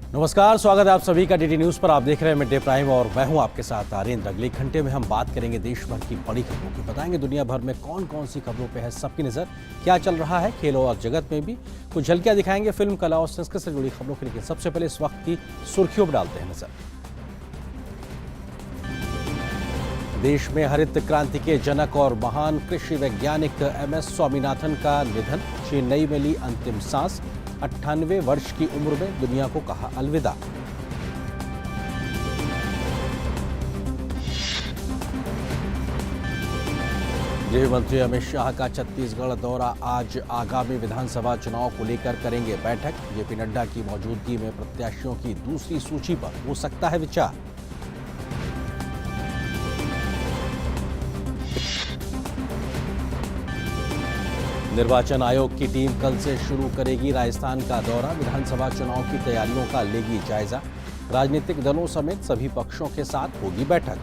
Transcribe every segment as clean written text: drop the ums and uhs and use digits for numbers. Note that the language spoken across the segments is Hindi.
नमस्कार, स्वागत है आप सभी का डीडी न्यूज पर। आप देख रहे हैं मिड डे प्राइम और मैं हूं आपके साथ आर्यन। अगले घंटे में हम बात करेंगे देश भर की बड़ी खबरों की, बताएंगे दुनिया भर में कौन कौन सी खबरों पे है सबकी नजर, क्या चल रहा है खेलों और जगत में भी। कुछ झलकियां दिखाएंगे फिल्म, कला और संस्कृति से जुड़ी खबरों की, लेकिन सबसे पहले इस वक्त की सुर्खियों पर डालते हैं नजर। देश में हरित क्रांति के जनक और महान कृषि वैज्ञानिक MS स्वामीनाथन का निधन, चेन्नई में ली अंतिम सांस। 98 वर्ष की उम्र में दुनिया को कहा अलविदा। गृह मंत्री अमित शाह का छत्तीसगढ़ दौरा आज, आगामी विधानसभा चुनाव को लेकर करेंगे बैठक। जेपी नड्डा की मौजूदगी में प्रत्याशियों की दूसरी सूची पर हो सकता है विचार। निर्वाचन आयोग की टीम कल से शुरू करेगी राजस्थान का दौरा, विधानसभा चुनाव की तैयारियों का लेगी जायजा। राजनीतिक दलों समेत सभी पक्षों के साथ होगी बैठक।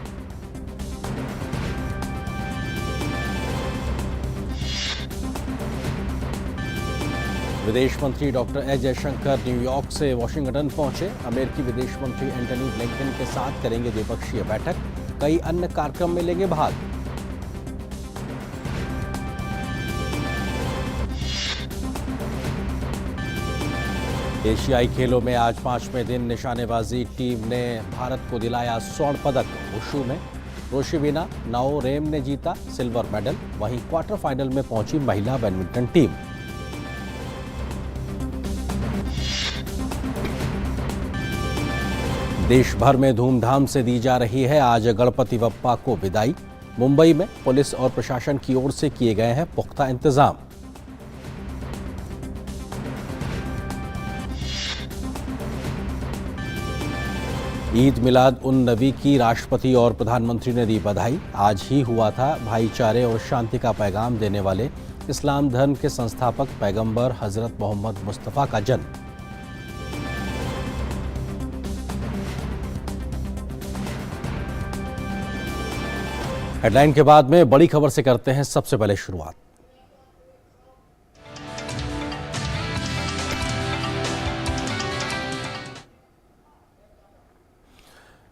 विदेश मंत्री डॉक्टर एस जयशंकर न्यूयॉर्क से वॉशिंगटन पहुंचे। अमेरिकी विदेश मंत्री एंटनी ब्लिंकन के साथ करेंगे द्विपक्षीय बैठक। कई अन्य कार्यक्रम में लेंगे भाग। एशियाई खेलों में आज 5वें दिन निशानेबाजी टीम ने भारत को दिलाया स्वर्ण पदक। वुशु में रोशिबिना नाओरेम ने जीता सिल्वर मेडल। वहीं क्वार्टर फाइनल में पहुंची महिला बैडमिंटन टीम। देश भर में धूमधाम से दी जा रही है आज गणपति बप्पा को विदाई। मुंबई में पुलिस और प्रशासन की ओर से किए गए हैं पुख्ता इंतजाम। ईद मिलाद उन नबी की राष्ट्रपति और प्रधानमंत्री ने दी बधाई। आज ही हुआ था भाईचारे और शांति का पैगाम देने वाले इस्लाम धर्म के संस्थापक पैगंबर हजरत मोहम्मद मुस्तफा का जन्म। हेडलाइन के बाद में बड़ी खबर से करते हैं सबसे पहले शुरुआत।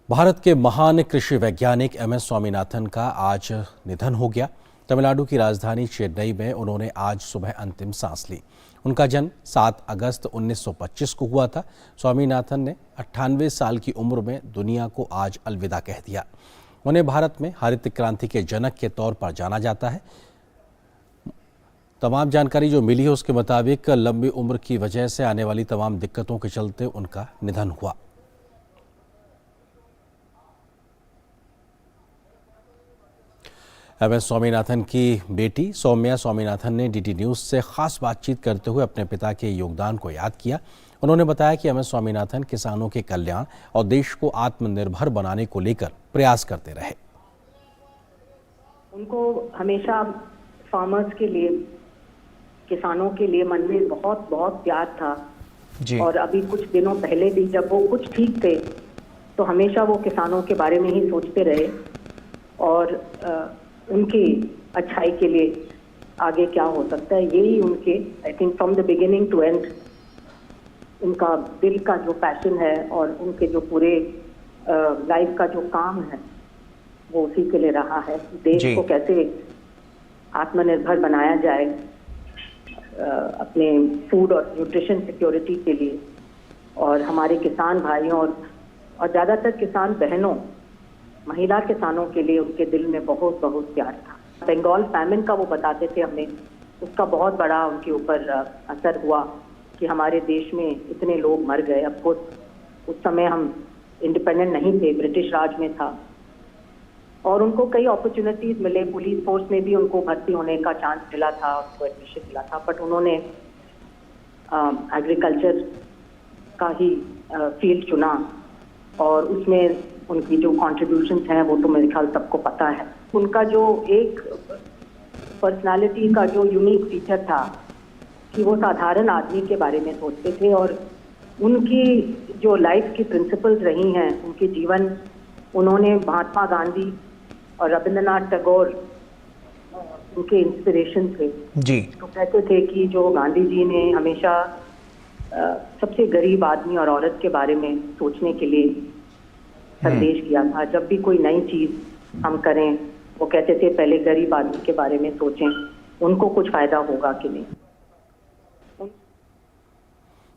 भारत के महान कृषि वैज्ञानिक MS स्वामीनाथन का आज निधन हो गया। तमिलनाडु की राजधानी चेन्नई में उन्होंने आज सुबह अंतिम सांस ली। उनका जन्म 7 अगस्त 1925 को हुआ था। स्वामीनाथन ने 98 साल की उम्र में दुनिया को आज अलविदा कह दिया। उन्हें भारत में हरित क्रांति के जनक के तौर पर जाना जाता है। तमाम जानकारी जो मिली है उसके मुताबिक लंबी उम्र की वजह से आने वाली तमाम दिक्कतों के चलते उनका निधन हुआ। MS स्वामीनाथन की बेटी सौम्या स्वामीनाथन ने डीडी न्यूज से खास बातचीत करते हुए अपने पिता के योगदान को याद किया। उन्होंने बताया कि MS स्वामीनाथन किसानों के कल्याण और देश को आत्मनिर्भर बनाने को लेकर प्रयास करते रहे। उनको हमेशा फार्मर्स के लिए, किसानों के लिए मन में बहुत बहुत प्यार था जी। और अभी कुछ दिनों पहले भी जब वो कुछ ठीक थे तो हमेशा वो किसानों के बारे में ही सोचते रहे और उनकी अच्छाई के लिए आगे क्या हो सकता है, यही उनके I think from the beginning to end उनका दिल का जो पैशन है और उनके जो पूरे लाइफ का जो काम है वो उसी के लिए रहा है। देश को कैसे आत्मनिर्भर बनाया जाए अपने फूड और न्यूट्रिशन सिक्योरिटी के लिए, और हमारे किसान भाइयों और ज़्यादातर किसान बहनों, महिला किसानों के लिए उनके दिल में बहुत बहुत प्यार था। बंगाल फैमिन का वो बताते थे हमें, उसका बहुत बड़ा उनके ऊपर असर हुआ कि हमारे देश में इतने लोग मर गए। अब उस समय हम इंडिपेंडेंट नहीं थे, ब्रिटिश राज में था और उनको कई अपॉर्चुनिटीज मिले। पुलिस फोर्स में भी उनको भर्ती होने का चांस मिला था, उनको एडमिशन मिला था, बट उन्होंने एग्रीकल्चर का ही फील्ड चुना और उसमें उनकी जो कॉन्ट्रीब्यूशंस हैं वो तो मेरे ख्याल सबको पता है। उनका जो एक पर्सनालिटी का जो यूनिक फीचर था कि वो साधारण आदमी के बारे में सोचते थे और उनकी जो लाइफ की प्रिंसिपल्स रही हैं, उनके जीवन, उन्होंने महात्मा गांधी और रविंद्रनाथ टैगोर उनके इंस्पिरेशन थे जी। तो कहते थे कि जो गांधी जी ने हमेशा सबसे गरीब आदमी और औरत के बारे में सोचने के लिए संदेश किया था। जब भी कोई नई चीज हम करें, वो कहते थे पहले गरीब आदमी के बारे में सोचें, उनको कुछ फायदा होगा कि नहीं।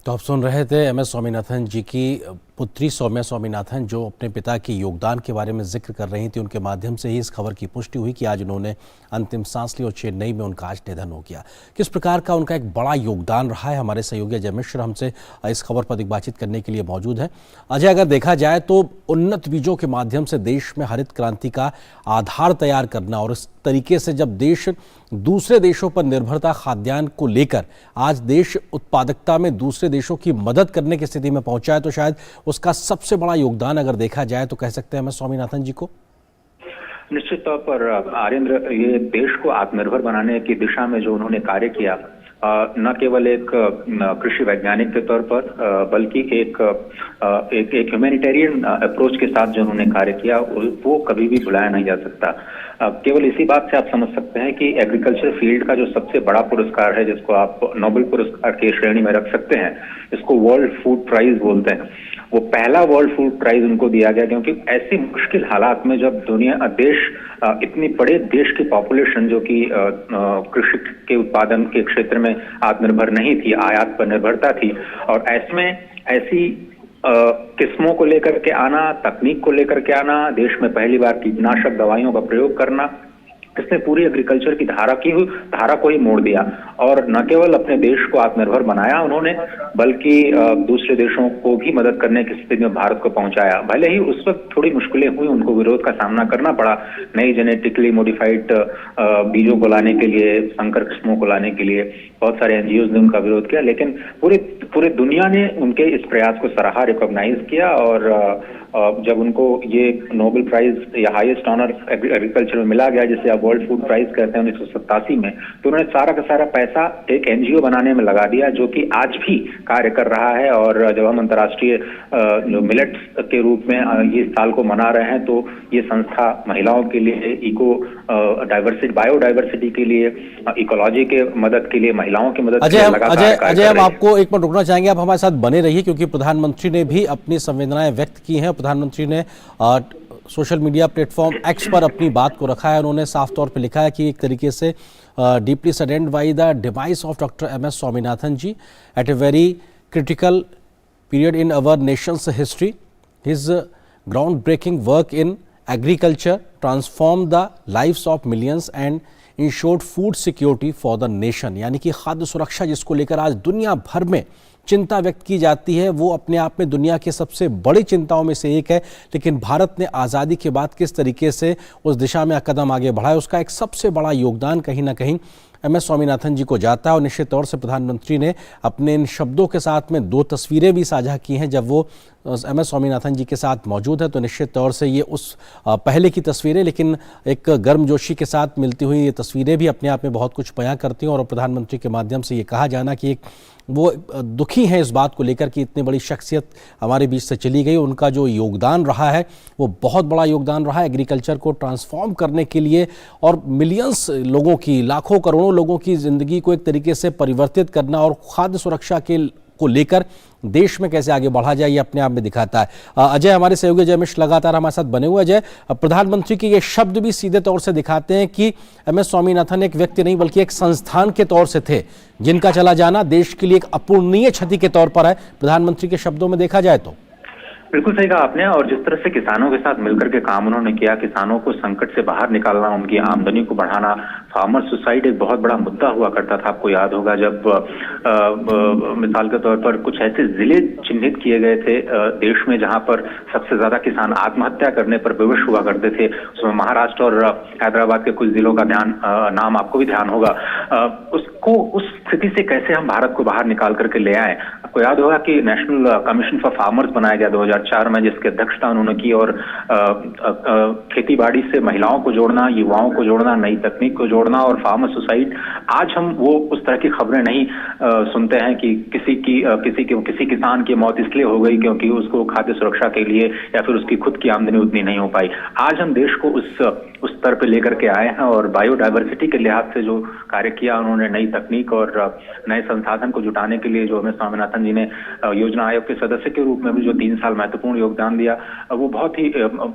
तो आप सुन रहे थे एमएस स्वामीनाथन जी की पुत्री सौम्या स्वामीनाथन, जो अपने पिता के योगदान के बारे में जिक्र कर रही थी। उनके माध्यम से ही इस खबर की पुष्टि हुई कि आज उन्होंने अंतिम सांस ली और चेन्नई में उनका आज निधन हो गया। किस प्रकार का उनका एक बड़ा योगदान रहा है, हमारे सहयोगी अजय मिश्र हमसे इस खबर पर अधिक बातचीत करने के लिए मौजूद है। अजय, अगर देखा जाए तो उन्नत बीजों के माध्यम से देश में हरित क्रांति का आधार तैयार करना और इस तरीके से जब देश दूसरे देशों पर निर्भरता खाद्यान्न को लेकर आज देश उत्पादकता में दूसरे देशों की मदद करने की स्थिति में पहुंचा है, तो शायद उसका सबसे बड़ा योगदान अगर देखा जाए तो कह सकते हैं एमएस स्वामीनाथन जी को। निश्चित तौर पर आर्येंद्र, ये देश को आत्मनिर्भर बनाने की दिशा में जो उन्होंने कार्य किया, न केवल एक कृषि वैज्ञानिक के तौर पर बल्कि एक ह्यूमैनिटेरियन अप्रोच के साथ जो उन्होंने कार्य किया, वो कभी भी भुलाया नहीं जा सकता। केवल इसी बात से आप समझ सकते हैं कि एग्रीकल्चर फील्ड का जो सबसे बड़ा पुरस्कार है, जिसको आप नोबेल पुरस्कार की श्रेणी में रख सकते हैं, इसको वर्ल्ड फूड प्राइज बोलते हैं, वो पहला वर्ल्ड फूड प्राइज उनको दिया गया। क्योंकि ऐसी मुश्किल हालात में जब देश इतनी बड़े देश की पॉपुलेशन जो कि कृषि के उत्पादन के क्षेत्र में आत्मनिर्भर नहीं थी, आयात पर निर्भरता थी, और ऐसी किस्मों को लेकर के आना, तकनीक को लेकर के आना, देश में पहली बार कीटनाशक दवाइयों का प्रयोग करना, इसने पूरी एग्रीकल्चर की धारा को ही मोड़ दिया। और न केवल अपने देश को आत्मनिर्भर बनाया उन्होंने, बल्कि दूसरे देशों को भी मदद करने की स्थिति में भारत को पहुंचाया। भले ही उस वक्त थोड़ी मुश्किलें हुई, उनको विरोध का सामना करना पड़ा, नई जेनेटिकली मॉडिफाइड बीजों को लाने के लिए, संकर किस्मों को लाने के लिए बहुत सारे एनजीओज ने उनका विरोध किया, लेकिन पूरे दुनिया ने उनके इस प्रयास को सराहा, रिकॉग्नाइज किया। और जब उनको ये नोबेल प्राइज या हाईएस्ट ऑनर एग्रीकल्चर में मिला गया, जिसे आप वर्ल्ड फूड प्राइज कहते हैं, 1987 में, तो उन्होंने सारा का सारा पैसा एक एनजीओ बनाने में लगा दिया, जो कि आज भी कार्य कर रहा है। और जब हम अंतर्राष्ट्रीय मिलेट्स के रूप में ये साल को मना रहे हैं, तो ये संस्था महिलाओं के लिए, बायोडाइवर्सिटी के लिए, इकोलॉजी के मदद के लिए, महिलाओं की मदद के लिए लगातार अजय, हम आपको एक मिनट रुकना चाहेंगे, आप हमारे साथ बने रहिए, क्योंकि प्रधानमंत्री ने भी अपनी संवेदनाएं व्यक्त की हैं। प्रधानमंत्री ने सोशल मीडिया प्लेटफॉर्म एक्स पर अपनी बात को रखा है। उन्होंने साफ तौर पे लिखा है कि एक तरीके से deeply saddened by the demise of doctor MS Swaminathan ji at a very critical period in our nation's history. His groundbreaking work in agriculture transformed the lives of millions and ensured food security for the nation. यानी कि खाद्य सुरक्षा जिसको लेकर आज दुनिया भर में चिंता व्यक्त की जाती है, वो अपने आप में दुनिया की सबसे बड़ी चिंताओं में से एक है। लेकिन भारत ने आज़ादी के बाद किस तरीके से उस दिशा में कदम आगे बढ़ाया, उसका एक सबसे बड़ा योगदान कहीं ना कहीं एमएस स्वामीनाथन जी को जाता है। और निश्चित तौर से प्रधानमंत्री ने अपने इन शब्दों के साथ में 2 तस्वीरें भी साझा की हैं। जब वो एमएस स्वामीनाथन जी के साथ मौजूद है, तो निश्चित तौर से ये उस पहले की तस्वीरें, लेकिन एक गर्मजोशी के साथ मिलती हुई ये तस्वीरें भी अपने आप में बहुत कुछ बयां करती हैं। और प्रधानमंत्री के माध्यम से ये कहा जाना कि वो दुखी हैं इस बात को लेकर कि इतनी बड़ी शख्सियत हमारे बीच से चली गई। उनका जो योगदान रहा है वो बहुत बड़ा योगदान रहा है एग्रीकल्चर को ट्रांसफॉर्म करने के लिए, और मिलियंस लोगों की, लाखों करोड़ों लोगों की ज़िंदगी को एक तरीके से परिवर्तित करना और खाद्य सुरक्षा को लेकर देश में कैसे आगे बढ़ा जाए, ये अपने आप में दिखाता है। अजय, हमारे सहयोगी अजय मिश्र लगातार हमारे साथ बने हुए। अजय, प्रधानमंत्री के ये शब्द भी सीधे तौर से दिखाते हैं कि एमएस स्वामीनाथन एक व्यक्ति नहीं बल्कि एक संस्थान के तौर से थे, जिनका चला जाना देश के लिए एक अपूरणीय क्षति के तौर पर है, प्रधानमंत्री के शब्दों में देखा जाए तो। बिल्कुल सही कहा आपने। और जिस तरह से किसानों के साथ मिलकर के काम उन्होंने किया, किसानों को संकट से बाहर निकालना, उनकी आमदनी को बढ़ाना, फार्मर सुसाइड एक बहुत बड़ा मुद्दा हुआ करता था। आपको याद होगा जब मिसाल के तौर पर कुछ ऐसे जिले चिन्हित किए गए थे देश में जहां पर सबसे ज्यादा किसान आत्महत्या करने पर विवश हुआ करते थे, उसमें महाराष्ट्र और हैदराबाद के कुछ जिलों का नाम आपको भी ध्यान होगा। उसको उस स्थिति से कैसे हम भारत को बाहर निकाल करके ले आए। आपको याद होगा कि नेशनल कमीशन फॉर फार्मर्स बनाया गया 2004 में, जिसकी अध्यक्षता उन्होंने की। और खेती बाड़ी से महिलाओं को जोड़ना, युवाओं को जोड़ना, नई तकनीक को जोड़ना और फार्मर सुसाइड, आज हम वो उस तरह की खबरें नहीं सुनते हैं कि किसी किसान की मौत इसलिए हो गई क्योंकि उसको खाद्य सुरक्षा के लिए या फिर उसकी खुद की आमदनी उतनी नहीं हो पाई। आज हम देश को उस स्तर पे लेकर के आए हैं और बायोडायवर्सिटी के लिहाज से जो कार्य किया उन्होंने, नई तकनीक और नए संसाधन को जुटाने के लिए जो एम एस स्वामीनाथन जी ने योजना आयोग के सदस्य के रूप में भी जो 3 साल महत्वपूर्ण योगदान दिया, वो बहुत ही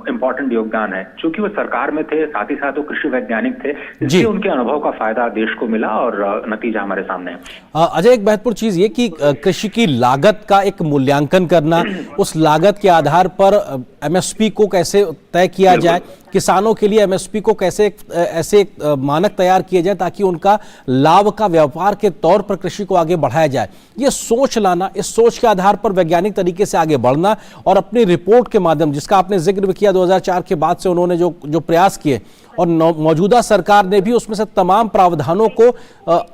इंपॉर्टेंट योगदान है। चूंकि वो सरकार में थे, साथ ही साथ वो कृषि वैज्ञानिक थे, इसलिए उनके अनुभव का फायदा देश को मिला और नतीजा हमारे सामने है। अजय, एक महत्वपूर्ण चीज ये कि कृषि की लागत का एक मूल्यांकन करना, उस लागत के आधार पर एमएसपी को कैसे तय किया जाए, किसानों के लिए एमएसपी को कैसे ऐसे मानक तैयार किए जाए ताकि उनका लाभ का व्यापार के तौर पर कृषि को आगे बढ़ाया जाए, ये सोच लाना, इस सोच के आधार पर वैज्ञानिक तरीके से आगे बढ़ना और अपनी रिपोर्ट के माध्यम, जिसका आपने जिक्र भी किया 2004 के बाद से उन्होंने जो प्रयास किए और मौजूदा सरकार ने भी उसमें से तमाम प्रावधानों को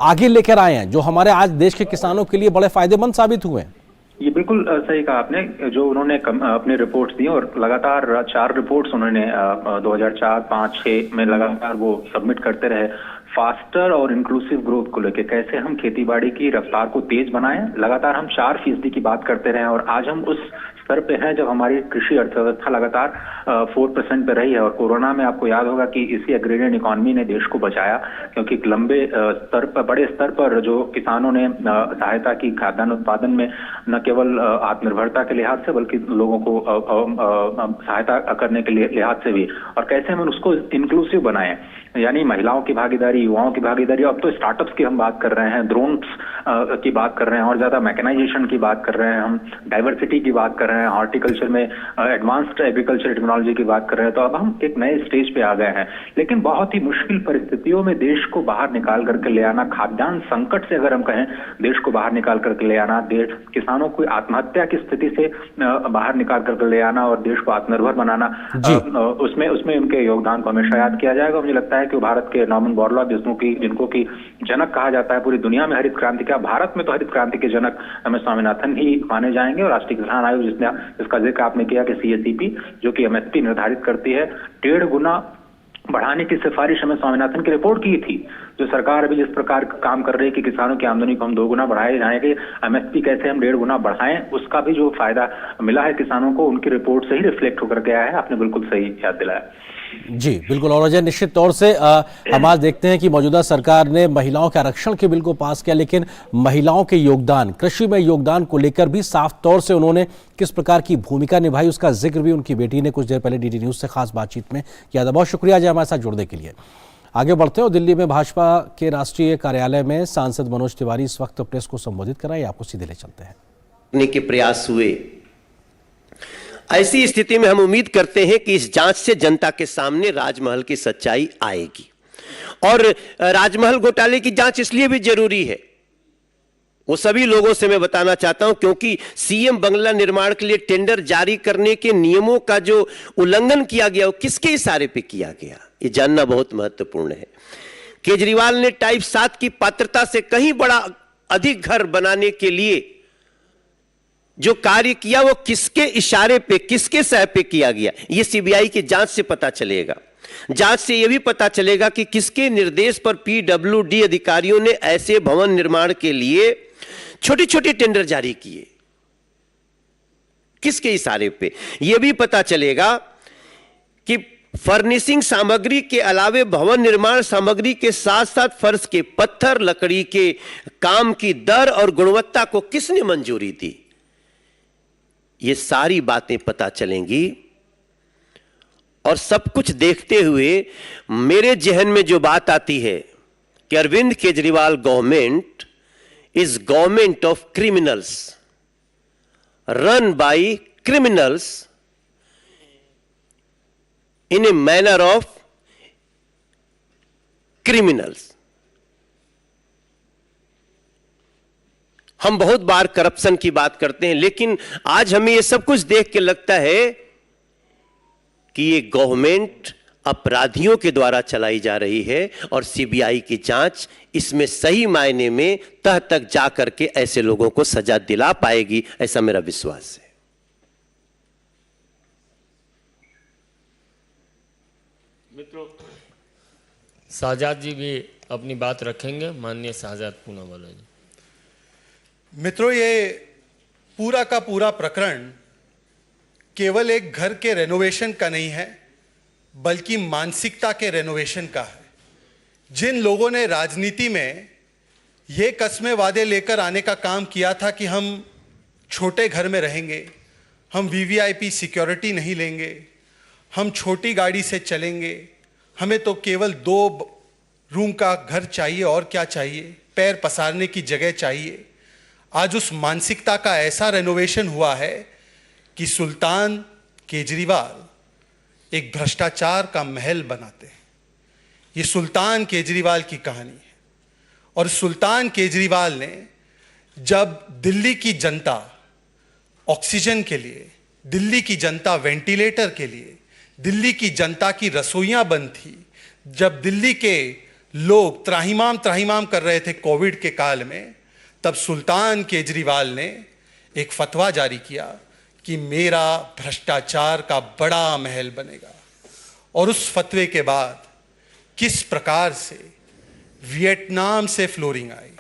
आगे लेकर आए हैं जो हमारे आज देश के किसानों के लिए बड़े फायदेमंद साबित हुए हैं। ये बिल्कुल सही कहा आपने। जो उन्होंने अपने रिपोर्ट्स दी और लगातार 4 रिपोर्ट्स उन्होंने 2004, 5, 6 में लगातार वो सबमिट करते रहे। फास्टर और इंक्लूसिव ग्रोथ को लेकर कैसे हम खेतीबाड़ी की रफ्तार को तेज बनाएं, लगातार हम 4% की बात करते रहे और आज हम उस स्तर पे हैं जब हमारी कृषि अर्थव्यवस्था लगातार 4% पे रही है। और कोरोना में आपको याद होगा कि इसी एग्रेरियन इकोनॉमी ने देश को बचाया, क्योंकि लंबे स्तर पर, बड़े स्तर पर जो किसानों ने सहायता की खाद्यान्न उत्पादन में, न केवल आत्मनिर्भरता के लिहाज से बल्कि लोगों को सहायता करने के लिहाज से भी, और कैसे हम उसको इंक्लूसिव बनाएं, यानी महिलाओं की भागीदारी, युवाओं की भागीदारी। अब तो स्टार्टअप्स की हम बात कर रहे हैं, ड्रोन्स की बात कर रहे हैं और ज्यादा मैकेनाइजेशन की बात कर रहे हैं, हम डाइवर्सिटी की बात कर रहे हैं, हॉर्टिकल्चर में एडवांस्ड एग्रीकल्चर टेक्नोलॉजी की बात कर रहे हैं। तो अब हम एक नए स्टेज पे आ गए हैं, लेकिन बहुत ही मुश्किल परिस्थितियों में देश को बाहर निकाल करके ले आना, खाद्यान्न संकट से अगर हम कहें देश को बाहर निकाल करके ले आना, देश किसानों को आत्महत्या की स्थिति से बाहर निकाल करके ले आना और देश को आत्मनिर्भर बनाना, उसमें उनके योगदान को हमेशा याद किया जाएगा। मुझे लगता है कि भारत के नॉर्मन बोरलॉग, जिनको की जनक कहा जाता है पूरी दुनिया में हरित क्रांति का, भारत में तो हरित क्रांति के जनक एम एस स्वामीनाथन ही माने जाएंगे। और राष्ट्रीय किसान आयोग जिसका जिक्र आपने किया कि CACP जो कि एमएसपी निर्धारित करती है, 1.5 गुना बढ़ाने की सिफारिश एम एस स्वामीनाथन की रिपोर्ट की थी। जो सरकार अभी जिस प्रकार काम कर रही है कि किसानों की आमदनी को हम 2 गुना बढ़ाए जाएंगे, एमएसपी कैसे हम 1.5 गुना बढ़ाएं, उसका भी जो फायदा मिला है किसानों को उनकी रिपोर्ट से ही रिफ्लेक्ट होकर गया है। आपने बिल्कुल सही याद दिलाया। जी बिल्कुल। और अजय, निश्चित तौर से हम आज देखते हैं कि मौजूदा सरकार ने महिलाओं के आरक्षण के बिल को पास किया, लेकिन महिलाओं के योगदान, कृषि में योगदान को लेकर भी साफ तौर से उन्होंने किस प्रकार की भूमिका निभाई, उसका जिक्र भी उनकी बेटी ने कुछ देर पहले DD न्यूज से खास बातचीत में किया था। बहुत शुक्रिया अजय हमारे साथ जुड़ने के लिए। आगे बढ़ते हैं और दिल्ली में भाजपा के राष्ट्रीय कार्यालय में सांसद मनोज तिवारी इस वक्त प्रेस को संबोधित कराए, आपको सीधे ले चलते हैं। के प्रयास हुए, ऐसी स्थिति में हम उम्मीद करते हैं कि इस जांच से जनता के सामने राजमहल की सच्चाई आएगी। और राजमहल घोटाले की जांच इसलिए भी जरूरी है, वो सभी लोगों से मैं बताना चाहता हूं, क्योंकि सीएम बंगला निर्माण के लिए टेंडर जारी करने के नियमों का जो उल्लंघन किया गया वो किसके इशारे पे किया गया, ये जानना बहुत महत्वपूर्ण है। केजरीवाल ने टाइप 7 की पात्रता से कहीं बड़ा अधिक घर बनाने के लिए जो कार्य किया वो किसके इशारे पे, किसके सह पे किया गया, ये सीबीआई की जांच से पता चलेगा। जांच से यह भी पता चलेगा कि किसके निर्देश पर पीडब्ल्यूडी अधिकारियों ने ऐसे भवन निर्माण के लिए छोटे छोटे टेंडर जारी किए, किसके इशारे पे। यह भी पता चलेगा कि फर्निशिंग सामग्री के अलावे भवन निर्माण सामग्री के साथ साथ फर्श के पत्थर, लकड़ी के काम की दर और गुणवत्ता को किसने मंजूरी दी। ये सारी बातें पता चलेंगी। और सब कुछ देखते हुए मेरे जहन में जो बात आती है कि Arvind Kejriwal government is government of criminals, run by criminals in a manner of criminals. हम बहुत बार करप्शन की बात करते हैं, लेकिन आज हमें यह सब कुछ देख के लगता है कि ये गवर्नमेंट अपराधियों के द्वारा चलाई जा रही है और सीबीआई की जांच इसमें सही मायने में तह तक जा करके ऐसे लोगों को सजा दिला पाएगी, ऐसा मेरा विश्वास है। मित्रों, शाहजाद जी भी अपनी बात रखेंगे। माननीय शाहजाद पूनावाला जी। मित्रों, ये पूरा का पूरा प्रकरण केवल एक घर के रेनोवेशन का नहीं है, बल्कि मानसिकता के रेनोवेशन का है। जिन लोगों ने राजनीति में ये कस्में वादे लेकर आने का काम किया था कि हम छोटे घर में रहेंगे, हम वीवीआईपी सिक्योरिटी नहीं लेंगे, हम छोटी गाड़ी से चलेंगे, हमें तो केवल 2 रूम का घर चाहिए और क्या चाहिए, पैर पसारने की जगह चाहिए। आज उस मानसिकता का ऐसा रेनोवेशन हुआ है कि सुल्तान केजरीवाल एक भ्रष्टाचार का महल बनाते हैं। ये सुल्तान केजरीवाल की कहानी है। और सुल्तान केजरीवाल ने जब दिल्ली की जनता ऑक्सीजन के लिए, दिल्ली की जनता वेंटिलेटर के लिए, दिल्ली की जनता की रसोइयां बंद थी, जब दिल्ली के लोग त्राहिमाम त्राहिमाम कर रहे थे कोविड के काल में, तब सुल्तान केजरीवाल ने एक फतवा जारी किया कि मेरा भ्रष्टाचार का बड़ा महल बनेगा। और उस फतवे के बाद किस प्रकार से वियतनाम से फ्लोरिंग आई,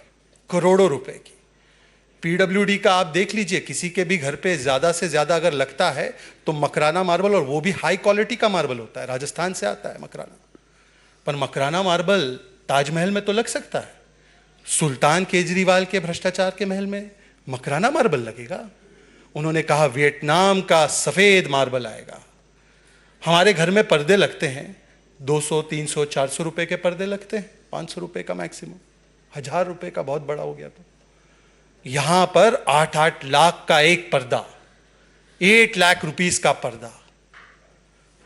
करोड़ों रुपए की। पीडब्ल्यूडी का आप देख लीजिए, किसी के भी घर पे ज्यादा से ज्यादा अगर लगता है तो मकराना मार्बल, और वो भी हाई क्वालिटी का मार्बल होता है, राजस्थान से आता है मकराना। पर मकराना मार्बल ताजमहल में तो लग सकता है, सुल्तान केजरीवाल के भ्रष्टाचार के महल में मकराना मार्बल लगेगा। उन्होंने कहा वियतनाम का सफेद मार्बल आएगा। हमारे घर में पर्दे लगते हैं, 200, 300, 400 रुपए के पर्दे लगते हैं, 500 रुपए का मैक्सिमम, 1000 रुपए का बहुत बड़ा हो गया। तो यहां पर 8-8 लाख का एक पर्दा, 8 लाख रुपीस का पर्दा।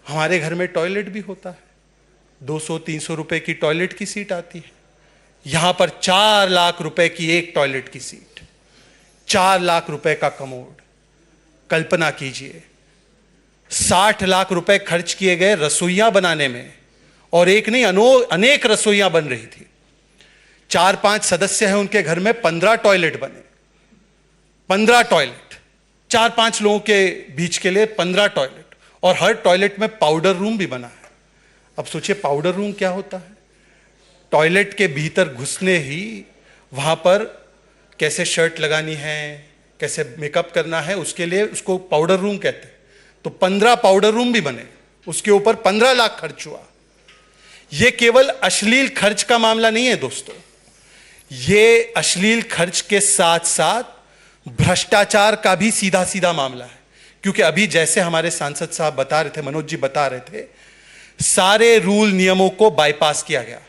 हमारे घर में टॉयलेट भी होता है, 200-300 रुपए की टॉयलेट की सीट आती है। यहां पर 4 लाख रुपए की एक टॉयलेट की सीट, 4 लाख रुपए का कमोड। कल्पना कीजिए, 60 लाख रुपए खर्च किए गए रसोइयां बनाने में, और एक नहीं अनेक रसोइयां बन रही थी। 4-5 सदस्य हैं उनके घर में, 15 टॉयलेट बने, 15 टॉयलेट, 4-5 लोगों के बीच के लिए 15 टॉयलेट, और हर टॉयलेट में पाउडर रूम भी बना है। अब सोचिए पाउडर रूम क्या होता है। टॉयलेट के भीतर घुसने ही वहां पर कैसे शर्ट लगानी है, कैसे मेकअप करना है, उसके लिए उसको पाउडर रूम कहते हैं। तो 15 पाउडर रूम भी बने, उसके ऊपर 15 लाख खर्च हुआ। यह केवल अश्लील खर्च का मामला नहीं है दोस्तों, यह अश्लील खर्च के साथ साथ भ्रष्टाचार का भी सीधा सीधा मामला है। क्योंकि अभी जैसे हमारे सांसद साहब बता रहे थे, मनोज जी बता रहे थे, सारे रूल नियमों को बाईपास किया गया।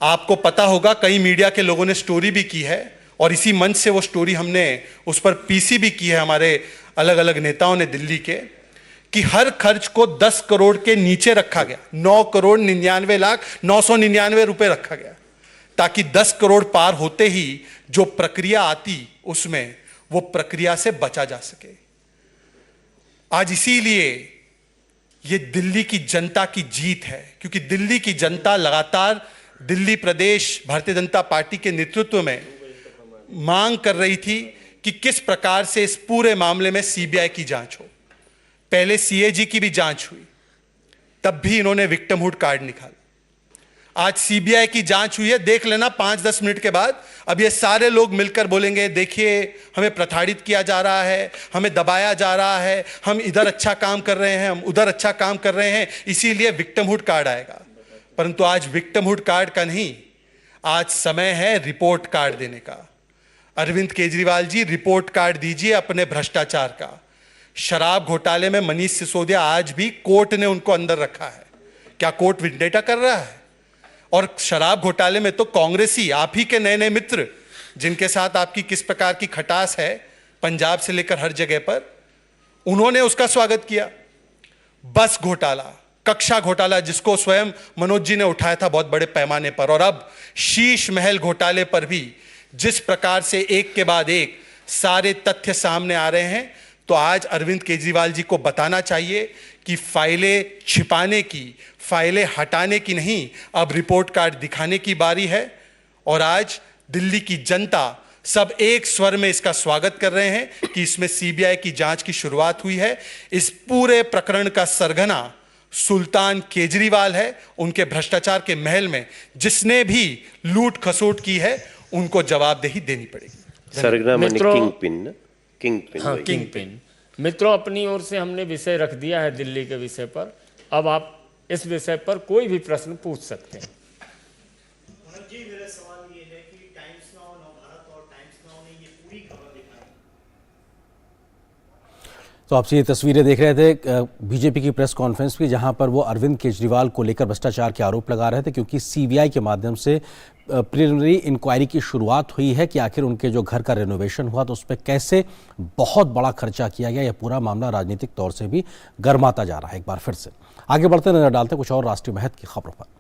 आपको पता होगा, कई मीडिया के लोगों ने स्टोरी भी की है, और इसी मंच से वो स्टोरी हमने उस पर पीसी भी की है हमारे अलग अलग नेताओं ने दिल्ली के, कि हर खर्च को 10 करोड़ के नीचे रखा गया। 9,99,999 रुपए रखा गया, ताकि 10 करोड़ पार होते ही जो प्रक्रिया आती उसमें वो प्रक्रिया से बचा जा सके। आज इसीलिए ये दिल्ली की जनता की जीत है, क्योंकि दिल्ली की जनता लगातार दिल्ली प्रदेश भारतीय जनता पार्टी के नेतृत्व में मांग कर रही थी कि किस प्रकार से इस पूरे मामले में सीबीआई की जांच हो। पहले सीएजी की भी जांच हुई, तब भी इन्होंने विक्टिमहुड कार्ड निकाला। आज सीबीआई की जांच हुई है, देख लेना 5-10 मिनट के बाद अब ये सारे लोग मिलकर बोलेंगे, देखिए हमें प्रताड़ित किया जा रहा है, हमें दबाया जा रहा है, हम इधर अच्छा काम कर रहे हैं, हम उधर अच्छा काम कर रहे हैं, इसीलिए विक्टिमहुड कार्ड आएगा। परंतु आज विक्टिमहुड कार्ड का नहीं, आज समय है रिपोर्ट कार्ड देने का। अरविंद केजरीवाल जी, रिपोर्ट कार्ड दीजिए अपने भ्रष्टाचार का। शराब घोटाले में मनीष सिसोदिया, आज भी कोर्ट ने उनको अंदर रखा है। क्या कोर्ट विंडेटा कर रहा है? और शराब घोटाले में तो कांग्रेसी, आप ही के नए नए मित्र, जिनके साथ आपकी किस प्रकार की खटास है पंजाब से लेकर हर जगह पर, उन्होंने उसका स्वागत किया। बस घोटाला, कक्षा घोटाला, जिसको स्वयं मनोज जी ने उठाया था बहुत बड़े पैमाने पर, और अब शीश महल घोटाले पर भी जिस प्रकार से एक के बाद एक सारे तथ्य सामने आ रहे हैं, तो आज अरविंद केजरीवाल जी को बताना चाहिए कि फाइलें छिपाने की, फाइलें हटाने की नहीं, अब रिपोर्ट कार्ड दिखाने की बारी है। और आज दिल्ली की जनता सब एक स्वर में इसका स्वागत कर रहे हैं कि इसमें सीबीआई की जांच की शुरुआत हुई है। इस पूरे प्रकरण का सरगना सुल्तान केजरीवाल है। उनके भ्रष्टाचार के महल में जिसने भी लूट खसोट की है, उनको जवाबदेही देनी पड़ेगी। सरगना माने मित्रों, किंग पिन ना, किंग पिन। हाँ, किंग पिन। मित्रों, अपनी ओर से हमने विषय रख दिया है दिल्ली के विषय पर। अब आप इस विषय पर कोई भी प्रश्न पूछ सकते हैं। जी, मेरा सवाल ये है कि टाइम्स नाउ, नवभारत और टाइम्स नाउ ने ये पूरी खबर दिखाई। तो आपसे ये तस्वीरें देख रहे थे बीजेपी की प्रेस कॉन्फ्रेंस की, जहां पर वो अरविंद केजरीवाल को लेकर भ्रष्टाचार के आरोप लगा रहे थे, क्योंकि सीबीआई के माध्यम से प्रिलिमिनरी इंक्वायरी की शुरुआत हुई है कि आखिर उनके जो घर का रेनोवेशन हुआ तो उस पर कैसे बहुत बड़ा खर्चा किया गया। यह पूरा मामला राजनीतिक तौर से भी गर्माता जा रहा है। एक बार फिर से आगे बढ़ते नजर डालते कुछ और राष्ट्रीय महत्व की खबरों पर।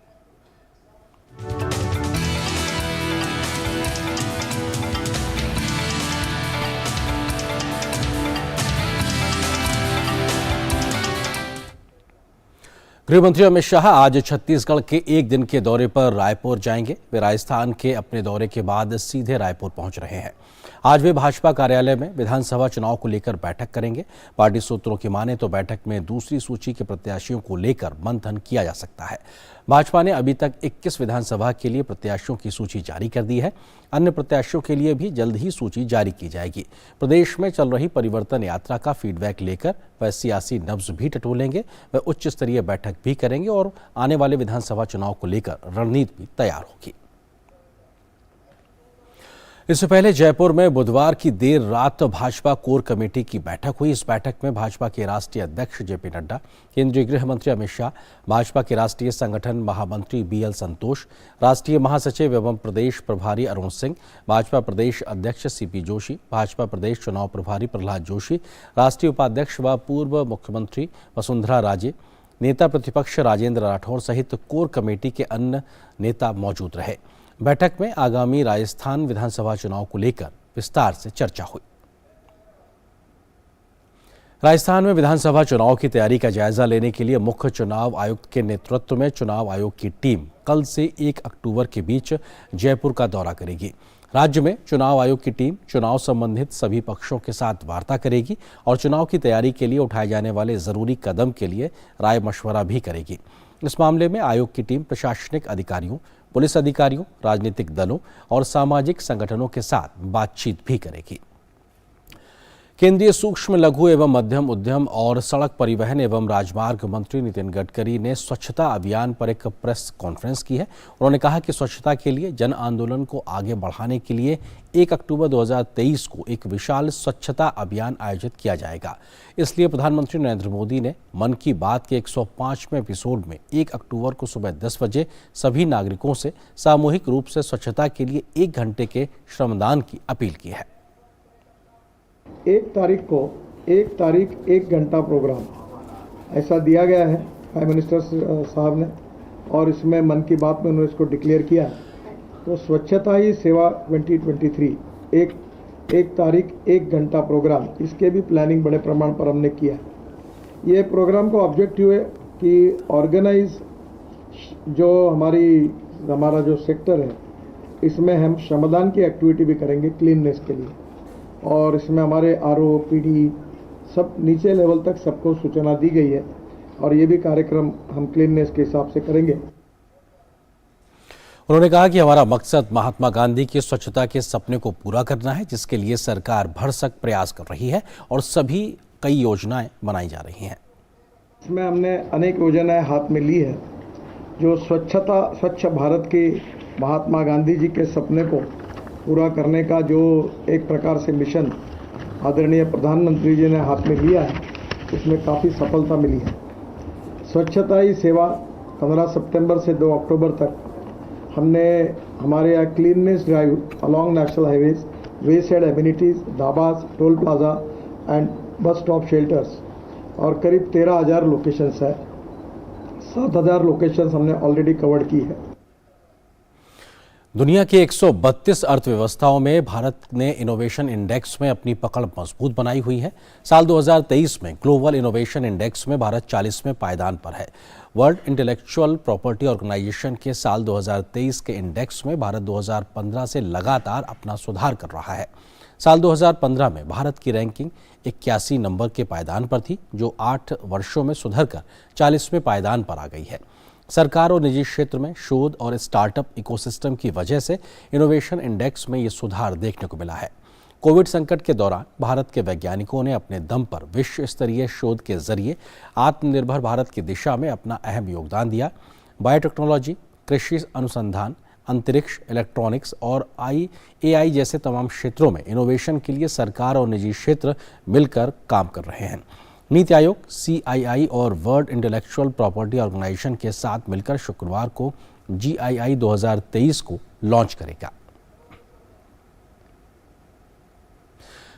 गृह मंत्री अमित शाह आज छत्तीसगढ़ के एक दिन के दौरे पर रायपुर जाएंगे। वे राजस्थान के अपने दौरे के बाद सीधे रायपुर पहुंच रहे हैं। आज वे भाजपा कार्यालय में विधानसभा चुनाव को लेकर बैठक करेंगे। पार्टी सूत्रों की माने तो बैठक में दूसरी सूची के प्रत्याशियों को लेकर मंथन किया जा सकता है। भाजपा ने अभी तक 21 विधानसभा के लिए प्रत्याशियों की सूची जारी कर दी है। अन्य प्रत्याशियों के लिए भी जल्द ही सूची जारी की जाएगी। प्रदेश में चल रही परिवर्तन यात्रा का फीडबैक लेकर वह सियासी नब्ज भी टटोलेंगे। वह उच्च स्तरीय बैठक भी करेंगे और आने वाले विधानसभा चुनाव को लेकर रणनीति भी तैयार होगी। इससे पहले जयपुर में बुधवार की देर रात भाजपा कोर कमेटी की बैठक हुई। इस बैठक में भाजपा के राष्ट्रीय अध्यक्ष जेपी नड्डा, केंद्रीय गृह मंत्री अमित शाह, भाजपा के राष्ट्रीय संगठन महामंत्री बीएल संतोष, राष्ट्रीय महासचिव एवं प्रदेश प्रभारी अरुण सिंह, भाजपा प्रदेश अध्यक्ष सीपी जोशी, भाजपा प्रदेश चुनाव प्रभारी प्रहलाद जोशी, राष्ट्रीय उपाध्यक्ष व पूर्व मुख्यमंत्री वसुंधरा राजे, नेता प्रतिपक्ष राजेंद्र राठौर सहित कोर कमेटी के अन्य नेता मौजूद रहे। बैठक में आगामी राजस्थान विधानसभा चुनाव को लेकर विस्तार से चर्चा हुई। राजस्थान में विधानसभा चुनाव की तैयारी का जायजा लेने के लिए मुख्य चुनाव आयुक्त के नेतृत्व में चुनाव आयोग की टीम कल से 1 अक्टूबर के बीच जयपुर का दौरा करेगी। राज्य में चुनाव आयोग की टीम चुनाव संबंधित सभी पक्षों के साथ वार्ता करेगी और चुनाव की तैयारी के लिए उठाए जाने वाले जरूरी कदम के लिए राय मशवरा भी करेगी। इस मामले में आयोग की टीम प्रशासनिक अधिकारियों, पुलिस अधिकारियों, राजनीतिक दलों और सामाजिक संगठनों के साथ बातचीत भी करेगी। केंद्रीय सूक्ष्म लघु एवं मध्यम उद्यम और सड़क परिवहन एवं राजमार्ग मंत्री नितिन गडकरी ने स्वच्छता अभियान पर एक प्रेस कॉन्फ्रेंस की है। उन्होंने कहा कि स्वच्छता के लिए जन आंदोलन को आगे बढ़ाने के लिए 1 अक्टूबर 2023 को एक विशाल स्वच्छता अभियान आयोजित किया जाएगा। इसलिए प्रधानमंत्री नरेंद्र मोदी ने मन की बात के 105वें एपिसोड में 1 अक्टूबर को सुबह 10 बजे सभी नागरिकों से सामूहिक रूप से स्वच्छता के लिए 1 घंटे के श्रमदान की अपील की है। 1 तारीख 1 घंटा प्रोग्राम ऐसा दिया गया है प्राइम मिनिस्टर साहब ने, और इसमें मन की बात में उन्होंने इसको डिक्लेयर किया। तो स्वच्छता ही सेवा 2023 1 तारीख 1 घंटा प्रोग्राम, इसके भी प्लानिंग बड़े प्रमाण पर हमने किया। ये प्रोग्राम का ऑब्जेक्टिव है कि ऑर्गेनाइज जो हमारा जो सेक्टर है, इसमें हम श्रमदान की एक्टिविटी भी करेंगे क्लीननेस के लिए, और इसमें हमारे आरओ, पीडी सब नीचे लेवल तक सबको सूचना दी गई है, और ये भी कार्यक्रम हम क्लीननेस के हिसाब से करेंगे। उन्होंने कहा कि हमारा मकसद महात्मा गांधी के स्वच्छता के सपने को पूरा करना है, जिसके लिए सरकार भरसक प्रयास कर रही है और सभी कई योजनाएं बनाई जा रही हैं। इसमें हमने अनेक योजनाएं हाथ में ली है जो स्वच्छ भारत के महात्मा गांधी जी के सपने को पूरा करने का जो एक प्रकार से मिशन आदरणीय प्रधानमंत्री जी ने हाथ में लिया है, उसमें काफ़ी सफलता मिली है। स्वच्छता ही सेवा 15 सितंबर से 2 अक्टूबर तक हमने हमारे यहाँ cleanness drive along national highways, wayside amenities, dhabas, toll plaza and bus stop shelters, और करीब 13,000 लोकेशंस है। 7,000 लोकेशंस हमने ऑलरेडी कवर की है। दुनिया के 132 अर्थव्यवस्थाओं में भारत ने इनोवेशन इंडेक्स में अपनी पकड़ मजबूत बनाई हुई है। साल 2023 में ग्लोबल इनोवेशन इंडेक्स में भारत 40वें पायदान पर है। वर्ल्ड इंटेलेक्चुअल प्रॉपर्टी ऑर्गेनाइजेशन के साल 2023 के इंडेक्स में भारत 2015 से लगातार अपना सुधार कर रहा है। साल 2015 में भारत की रैंकिंग 81 नंबर के पायदान पर थी, जो 8 वर्षों में सुधरकर 40वें पायदान पर आ गई है। सरकार और निजी क्षेत्र में शोध और स्टार्टअप इकोसिस्टम की वजह से इनोवेशन इंडेक्स में ये सुधार देखने को मिला है। कोविड संकट के दौरान भारत के वैज्ञानिकों ने अपने दम पर विश्व स्तरीय शोध के जरिए आत्मनिर्भर भारत की दिशा में अपना अहम योगदान दिया। बायोटेक्नोलॉजी, कृषि अनुसंधान, अंतरिक्ष, इलेक्ट्रॉनिक्स और AI जैसे तमाम क्षेत्रों में इनोवेशन के लिए सरकार और निजी क्षेत्र मिलकर काम कर रहे हैं। नीति आयोग, CII और वर्ल्ड इंटेलेक्चुअल प्रॉपर्टी ऑर्गेनाइजेशन के साथ मिलकर शुक्रवार को GII 2023 को लॉन्च करेगा।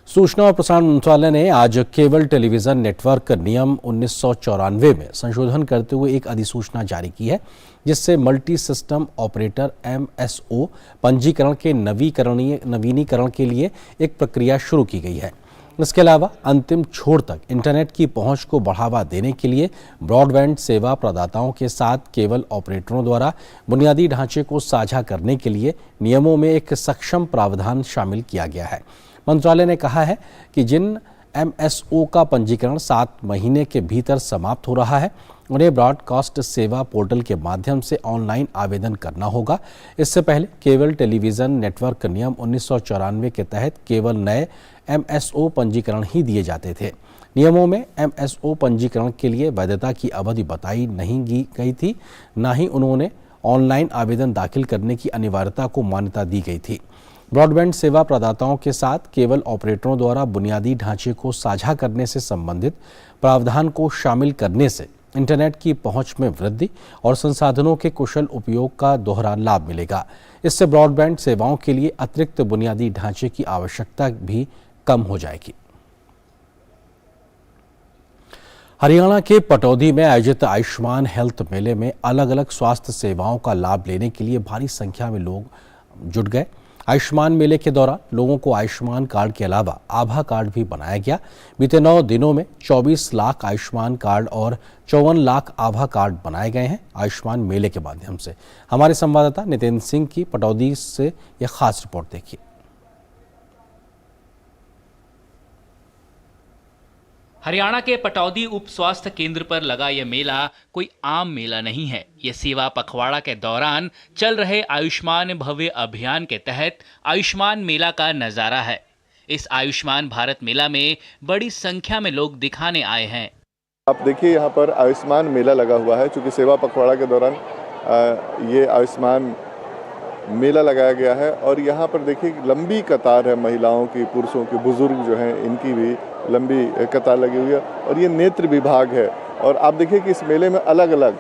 सूचना और प्रसारण मंत्रालय ने आज केबल टेलीविजन नेटवर्क नियम 1994 में संशोधन करते हुए एक अधिसूचना जारी की है, जिससे मल्टी सिस्टम ऑपरेटर MSO पंजीकरण के नवीनीकरण के लिए एक प्रक्रिया शुरू की गई है। इसके अलावा अंतिम छोर तक इंटरनेट की पहुंच को बढ़ावा देने के लिए ब्रॉडबैंड सेवा प्रदाताओं के साथ केबल ऑपरेटरों द्वारा बुनियादी ढांचे को साझा करने के लिए नियमों में एक सक्षम प्रावधान शामिल किया गया है। मंत्रालय ने कहा है कि जिन MSO का पंजीकरण 7 महीने के भीतर समाप्त हो रहा है, उन्हें ब्रॉडकास्ट सेवा पोर्टल के माध्यम से ऑनलाइन आवेदन करना होगा। इससे पहले केबल टेलीविजन नेटवर्क नियम 1994 के तहत केवल नए MSO पंजीकरण ही दिए जाते थे। नियमों में MSO पंजीकरण के लिए वैधता की अवधि बताई नहीं गई थी, न ही उन्होंने ऑनलाइन आवेदन दाखिल करने की अनिवार्यता को मान्यता दी गई थी। ब्रॉडबैंड सेवा प्रदाताओं के साथ केबल ऑपरेटरों द्वारा बुनियादी ढांचे को साझा करने से संबंधित प्रावधान को शामिल करने से इंटरनेट की पहुंच में वृद्धि और संसाधनों के कुशल उपयोग का दोहरा लाभ मिलेगा। इससे ब्रॉडबैंड सेवाओं के लिए अतिरिक्त बुनियादी ढांचे की आवश्यकता भी कम हो जाएगी। हरियाणा के पटौदी में आयोजित आयुष्मान हेल्थ मेले में अलग अलग स्वास्थ्य सेवाओं का लाभ लेने के लिए भारी संख्या में लोग जुट गए। आयुष्मान मेले के दौरान लोगों को आयुष्मान कार्ड के अलावा आभा कार्ड भी बनाया गया। बीते 9 दिनों में 24 लाख आयुष्मान कार्ड और 54 लाख आभा कार्ड बनाए गए हैं आयुष्मान मेले के माध्यम से। हमारे संवाददाता नितिन सिंह की पटौदी से यह खास रिपोर्ट देखिए। हरियाणा के पटौदी उप स्वास्थ्य केंद्र पर लगा यह मेला कोई आम मेला नहीं है। ये सेवा पखवाड़ा के दौरान चल रहे आयुष्मान भव्य अभियान के तहत आयुष्मान मेला का नजारा है। इस आयुष्मान भारत मेला में बड़ी संख्या में लोग दिखाने आए हैं। आप देखिए यहाँ पर आयुष्मान मेला लगा हुआ है, चूँकि सेवा पखवाड़ा के दौरान ये आयुष्मान मेला लगाया गया है और यहाँ पर देखिए लंबी कतार है, महिलाओं की, पुरुषों की, बुजुर्ग जो हैं इनकी भी लंबी कतार लगी हुई है। और ये नेत्र विभाग है और आप देखिए कि इस मेले में अलग अलग,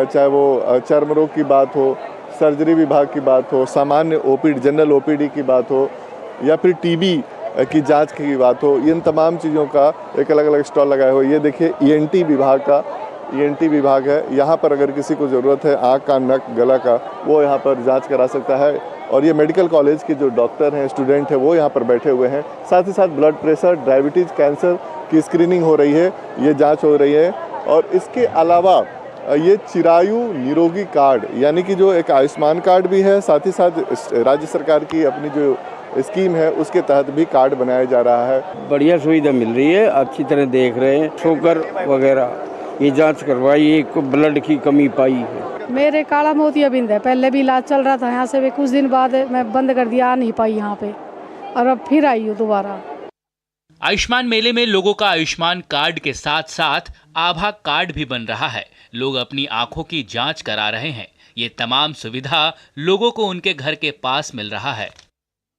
चाहे वो चर्म रोग की बात हो, सर्जरी विभाग की बात हो, सामान्य OPD जनरल OPD की बात हो या फिर TB की जांच की बात हो, इन तमाम चीज़ों का एक अलग अलग स्टॉल लगाए हुए। ये देखिए ENT विभाग का ENT विभाग है। यहाँ पर अगर किसी को ज़रूरत है आँख, कान, नाक, गला का, वो यहाँ पर जांच करा सकता है। और ये मेडिकल कॉलेज के जो डॉक्टर हैं, स्टूडेंट हैं, वो यहाँ पर बैठे हुए हैं। साथ ही साथ ब्लड प्रेशर, डायबिटीज़, कैंसर की स्क्रीनिंग हो रही है, ये जांच हो रही है। और इसके अलावा ये चिरायु निरोगी कार्ड, यानी कि जो एक आयुष्मान कार्ड भी है, साथ ही साथ राज्य सरकार की अपनी जो स्कीम है उसके तहत भी कार्ड बनाया जा रहा है। बढ़िया सुविधा मिल रही है, अच्छी तरह देख रहे हैं। शुगर वगैरह ये जांच करवाई, एक ब्लड की कमी पाई है। मेरे काला मोतियाबिंद है, पहले भी इलाज चल रहा था यहाँ से भी, कुछ दिन बाद मैं बंद कर दिया, आ नहीं पाई यहाँ पे, और अब फिर आई हूँ दोबारा। आयुष्मान मेले में लोगों का आयुष्मान कार्ड के साथ साथ आभा कार्ड भी बन रहा है। लोग अपनी आंखों की जांच करा रहे हैं। ये तमाम सुविधा लोगों को उनके घर के पास मिल रहा है।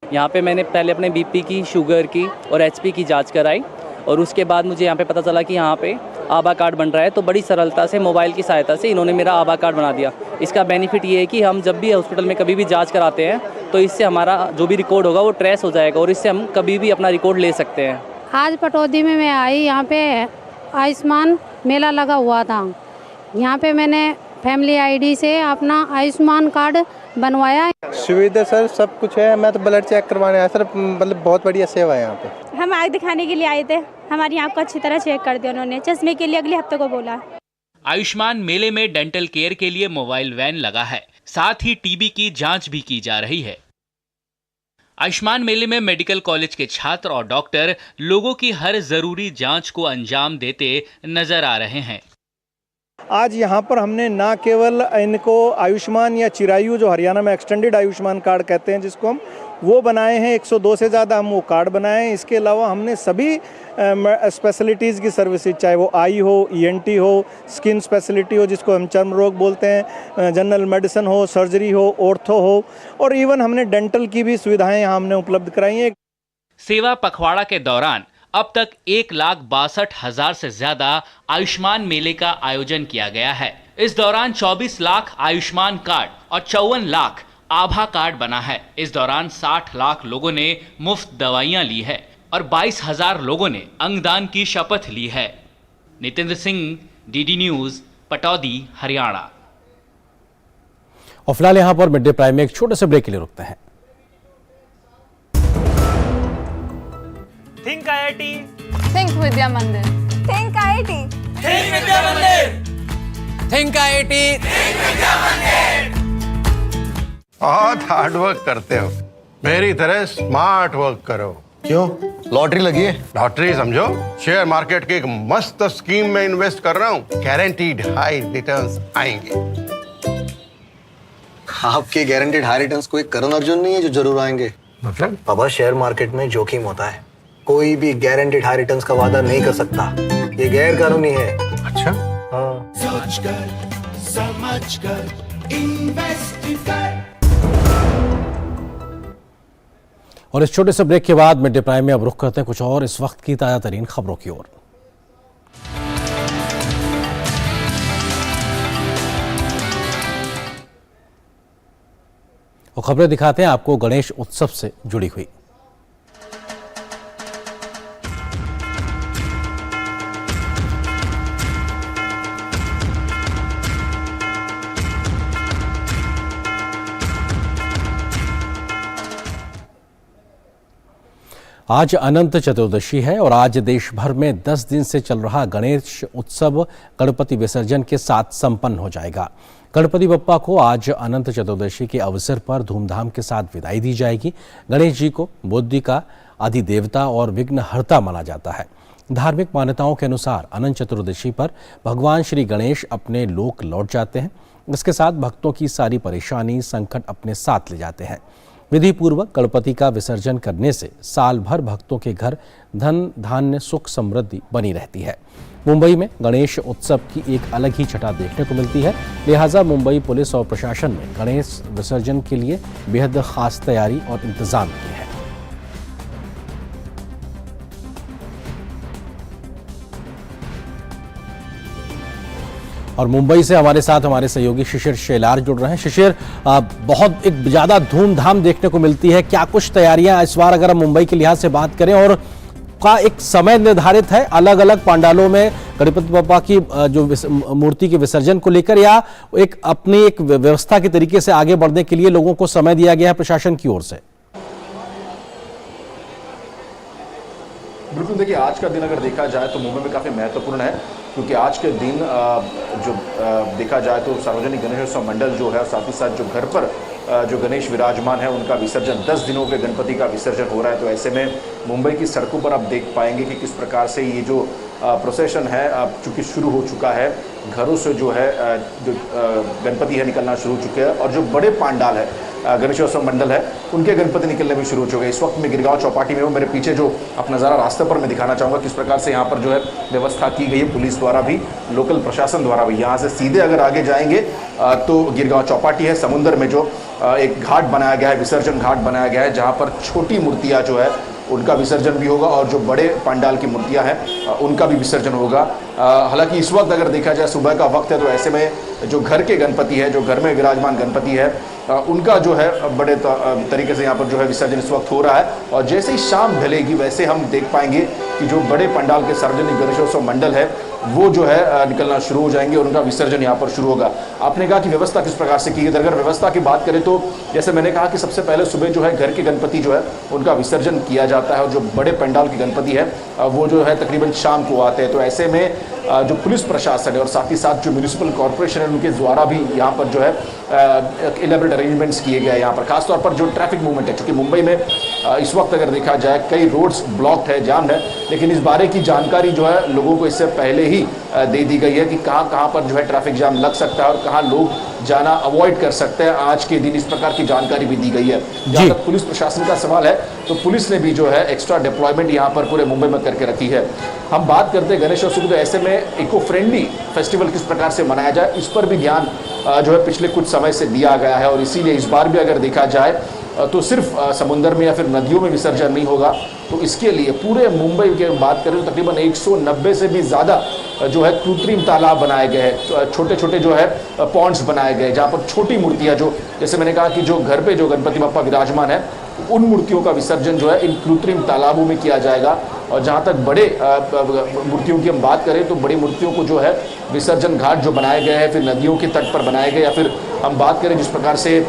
यहाँ पे मैंने पहले अपने BP की, शुगर की और HP की जांच कराई और उसके बाद मुझे यहाँ पे पता चला कि यहाँ पे आभा कार्ड बन रहा है, तो बड़ी सरलता से मोबाइल की सहायता से इन्होंने मेरा आभा कार्ड बना दिया। इसका बेनिफिट ये है कि हम जब भी हॉस्पिटल में कभी भी जांच कराते हैं तो इससे हमारा जो भी रिकॉर्ड होगा वो ट्रेस हो जाएगा और इससे हम कभी भी अपना रिकॉर्ड ले सकते हैं। आज पटौदी में मैं आई, यहाँ पे आयुष्मान मेला लगा हुआ था। यहाँ पे मैंने फैमिली ID से अपना आयुष्मान कार्ड बनवाया। सुविधा सर सब कुछ है। मैं तो ब्लड चेक करवाने आया सर, मतलब बहुत बढ़िया सेवा है यहाँ पे। हम आँख दिखाने के लिए आए थे, हमारी आँख को अच्छी तरह चेक कर दिया उन्होंने। चश्मे के लिए अगले हफ्ते को बोला। आयुष्मान मेले में डेंटल केयर के लिए मोबाइल वैन लगा है, साथ ही TB की जांच भी की जा रही है। आयुष्मान मेले में मेडिकल कॉलेज के छात्र और डॉक्टर लोगों की हर जरूरी जांच को अंजाम देते नजर आ रहे हैं। आज यहाँ पर हमने ना केवल इनको आयुष्मान या चिरायु, जो हरियाणा में एक्सटेंडेड आयुष्मान कार्ड कहते हैं जिसको हम, वो बनाए हैं, 102 से ज़्यादा हम वो कार्ड बनाए हैं। इसके अलावा हमने सभी स्पेशलिटीज़ की सर्विसेज, चाहे वो आई हो, ENT हो, स्किन स्पेशलिटी हो जिसको हम चर्म रोग बोलते हैं, जनरल मेडिसिन हो, सर्जरी हो, ऑर्थो हो, और इवन हमने डेंटल की भी सुविधाएं यहाँ हमने उपलब्ध कराई हैं। सेवा पखवाड़ा के दौरान अब तक 1,62,000 से ज्यादा आयुष्मान मेले का आयोजन किया गया है। इस दौरान 24 लाख आयुष्मान कार्ड और 54 लाख आभा कार्ड बना है। इस दौरान 60 लाख लोगों ने मुफ्त दवाइयां ली है और 22,000 लोगों ने अंगदान की शपथ ली है। Nitendra Singh, DD news, Pataudi, Haryana. और फिलहाल यहां पर मिड डे प्राइम में एक छोटे से ब्रेक के लिए रुकते हैं। थिंक IIT, थिंक विद्या मंदिर, थिंक IIT, थिंक विद्या मंदिर, थिंक IIT, थिंक विद्या मंदिर। बहुत हार्ड वर्क करते हो, मेरी तरह स्मार्ट वर्क करो। क्यों? लॉटरी लगी है? लॉटरी समझो, शेयर मार्केट की एक मस्त स्कीम में इन्वेस्ट कर रहा हूँ, गारंटीड हाई रिटर्न्स आएंगे। आपके गारंटीड हाई रिटर्न्स कोई करण अर्जुन नहीं है जो जरूर आएंगे? मतलब? बाबा, शेयर मार्केट में जोखिम होता है, कोई भी गारंटीड हाई रिटर्न्स का वादा नहीं कर सकता, ये गैर कानूनी है। अच्छा? हाँ। सोच कर, समझ कर, इन्वेस्ट कर। और इस छोटे से ब्रेक के बाद मिड डे प्राइम में अब रुख करते हैं कुछ और इस वक्त की ताजा तरीन खबरों की ओर। और खबरें दिखाते हैं आपको गणेश उत्सव से जुड़ी हुई। आज अनंत चतुर्दशी है और आज देश भर में 10 दिन से चल रहा गणेश उत्सव गणपति विसर्जन के साथ संपन्न हो जाएगा। गणपति बप्पा को आज अनंत चतुर्दशी के अवसर पर धूमधाम के साथ विदाई दी जाएगी। गणेश जी को बुद्धि का अधिदेवता और विघ्नहर्ता माना जाता है। धार्मिक मान्यताओं के अनुसार अनंत चतुर्दशी पर भगवान श्री गणेश अपने लोक लौट जाते हैं। इसके साथ भक्तों की सारी परेशानी, संकट अपने साथ ले जाते हैं। विधि पूर्वक गणपति का विसर्जन करने से साल भर भक्तों के घर धन धान्य सुख समृद्धि बनी रहती है। मुंबई में गणेश उत्सव की एक अलग ही छटा देखने को मिलती है, लिहाजा मुंबई पुलिस और प्रशासन ने गणेश विसर्जन के लिए बेहद खास तैयारी और इंतजाम किए हैं। और मुंबई से हमारे साथ हमारे सहयोगी शिशिर शेलार जुड़ रहे हैं। शिशिर, बहुत एक ज़्यादा धूमधाम देखने को मिलती है, क्या कुछ तैयारियां इस बार अगर हम मुंबई के लिहाज से बात करें, और का एक समय निर्धारित है अलग अलग पंडालों में गणपति बप्पा की जो मूर्ति के विसर्जन को लेकर, या एक अपनी एक व्यवस्था के तरीके से आगे बढ़ने के लिए लोगों को समय दिया गया है प्रशासन की ओर से? बिल्कुल, देखिए आज का दिन अगर देखा जाए तो मुंबई में काफ़ी महत्वपूर्ण है, क्योंकि आज के दिन जो देखा जाए तो सार्वजनिक गणेशोत्सव मंडल जो है, साथ ही साथ जो घर पर जो गणेश विराजमान है उनका विसर्जन 10 दिनों के गणपति का विसर्जन हो रहा है। तो ऐसे में मुंबई की सड़कों पर आप देख पाएंगे कि किस प्रकार से ये जो प्रोसेशन है चूँकि शुरू हो चुका है। घरों से जो है जो गणपति है निकलना शुरू हो चुके हैं, और जो बड़े पांडाल है गणेशोत्सव मंडल है उनके गणपति निकलने भी शुरू हो चुके हैं। इस वक्त मैं गिरगांव चौपाटी में हूँ, मेरे पीछे जो आप नज़ारा रास्ते पर मैं दिखाना चाहूँगा किस प्रकार से यहाँ पर जो है व्यवस्था की गई है पुलिस द्वारा भी, लोकल प्रशासन द्वारा भी। यहाँ से सीधे अगर आगे जाएंगे तो गिरगांव चौपाटी है, समुंदर में जो एक घाट बनाया गया है, विसर्जन घाट बनाया गया है, जहाँ पर छोटी मूर्तियाँ जो है उनका विसर्जन भी होगा और जो बड़े पंडाल की मूर्तियां हैं उनका भी विसर्जन होगा। हालांकि इस वक्त अगर देखा जाए सुबह का वक्त है, तो ऐसे में जो घर के गणपति है, जो घर में विराजमान गणपति है, उनका जो है बड़े तरीके से यहाँ पर जो है विसर्जन इस वक्त हो रहा है। और जैसे ही शाम ढलेगी वैसे हम देख पाएंगे कि जो बड़े पंडाल के सार्वजनिक गणेशोत्सव मंडल है वो जो है निकलना शुरू हो जाएंगे और उनका विसर्जन यहाँ पर शुरू होगा। आपने कहा कि व्यवस्था किस प्रकार से की गई, अगर व्यवस्था की बात करें तो जैसे मैंने कहा कि सबसे पहले सुबह जो है घर के गणपति जो है उनका विसर्जन किया जाता है, और जो बड़े पंडाल के गणपति है वो जो है तकरीबन शाम को आते हैं। तो ऐसे में जो पुलिस प्रशासन है और साथ ही साथ जो म्यूनिसिपल कॉर्पोरेशन है उनके द्वारा भी यहाँ पर जो है इलेबरेट अरेंजमेंट्स किए गए हैं। यहाँ पर खासतौर पर जो ट्रैफिक मूवमेंट है, क्योंकि मुंबई में इस वक्त अगर देखा जाए कई रोड्स ब्लॉक्ड है, जाम है, लेकिन इस बारे की जानकारी जो है लोगों को इससे पहले ही दे दी गई है कि कहाँ पर जो है ट्रैफिक जाम लग सकता है और कहाँ लोग जाना अवॉइड कर सकते हैं आज के दिन, इस प्रकार की जानकारी भी दी गई है। जहां तक पुलिस प्रशासन का सवाल है तो पुलिस ने भी जो है एक्स्ट्रा डिप्लॉयमेंट यहाँ पर पूरे मुंबई में करके रखी है। हम बात करते हैं गणेश उत्सव की, तो ऐसे में इको फ्रेंडली फेस्टिवल किस प्रकार से मनाया जाए, इस पर भी ध्यान जो है पिछले कुछ समय से दिया गया है। और इसीलिए इस बार भी अगर देखा जाए तो सिर्फ समुद्र में या फिर नदियों में विसर्जन नहीं होगा, तो इसके लिए पूरे मुंबई की बात करें तो तकरीबन 190 से भी ज़्यादा जो है कृत्रिम तालाब बनाए गए हैं, छोटे छोटे जो है पॉन्ड्स बनाए गए, जहाँ पर छोटी मूर्तियाँ, जो जैसे मैंने कहा कि जो घर पे जो गणपति बप्पा विराजमान है, उन मूर्तियों का विसर्जन जो है इन कृत्रिम तालाबों में किया जाएगा। और जहाँ तक बड़े मूर्तियों की हम बात करें तो बड़ी मूर्तियों को जो है विसर्जन घाट जो बनाए गए हैं, फिर नदियों के तट पर बनाए गए, या फिर हम बात करें जिस प्रकार से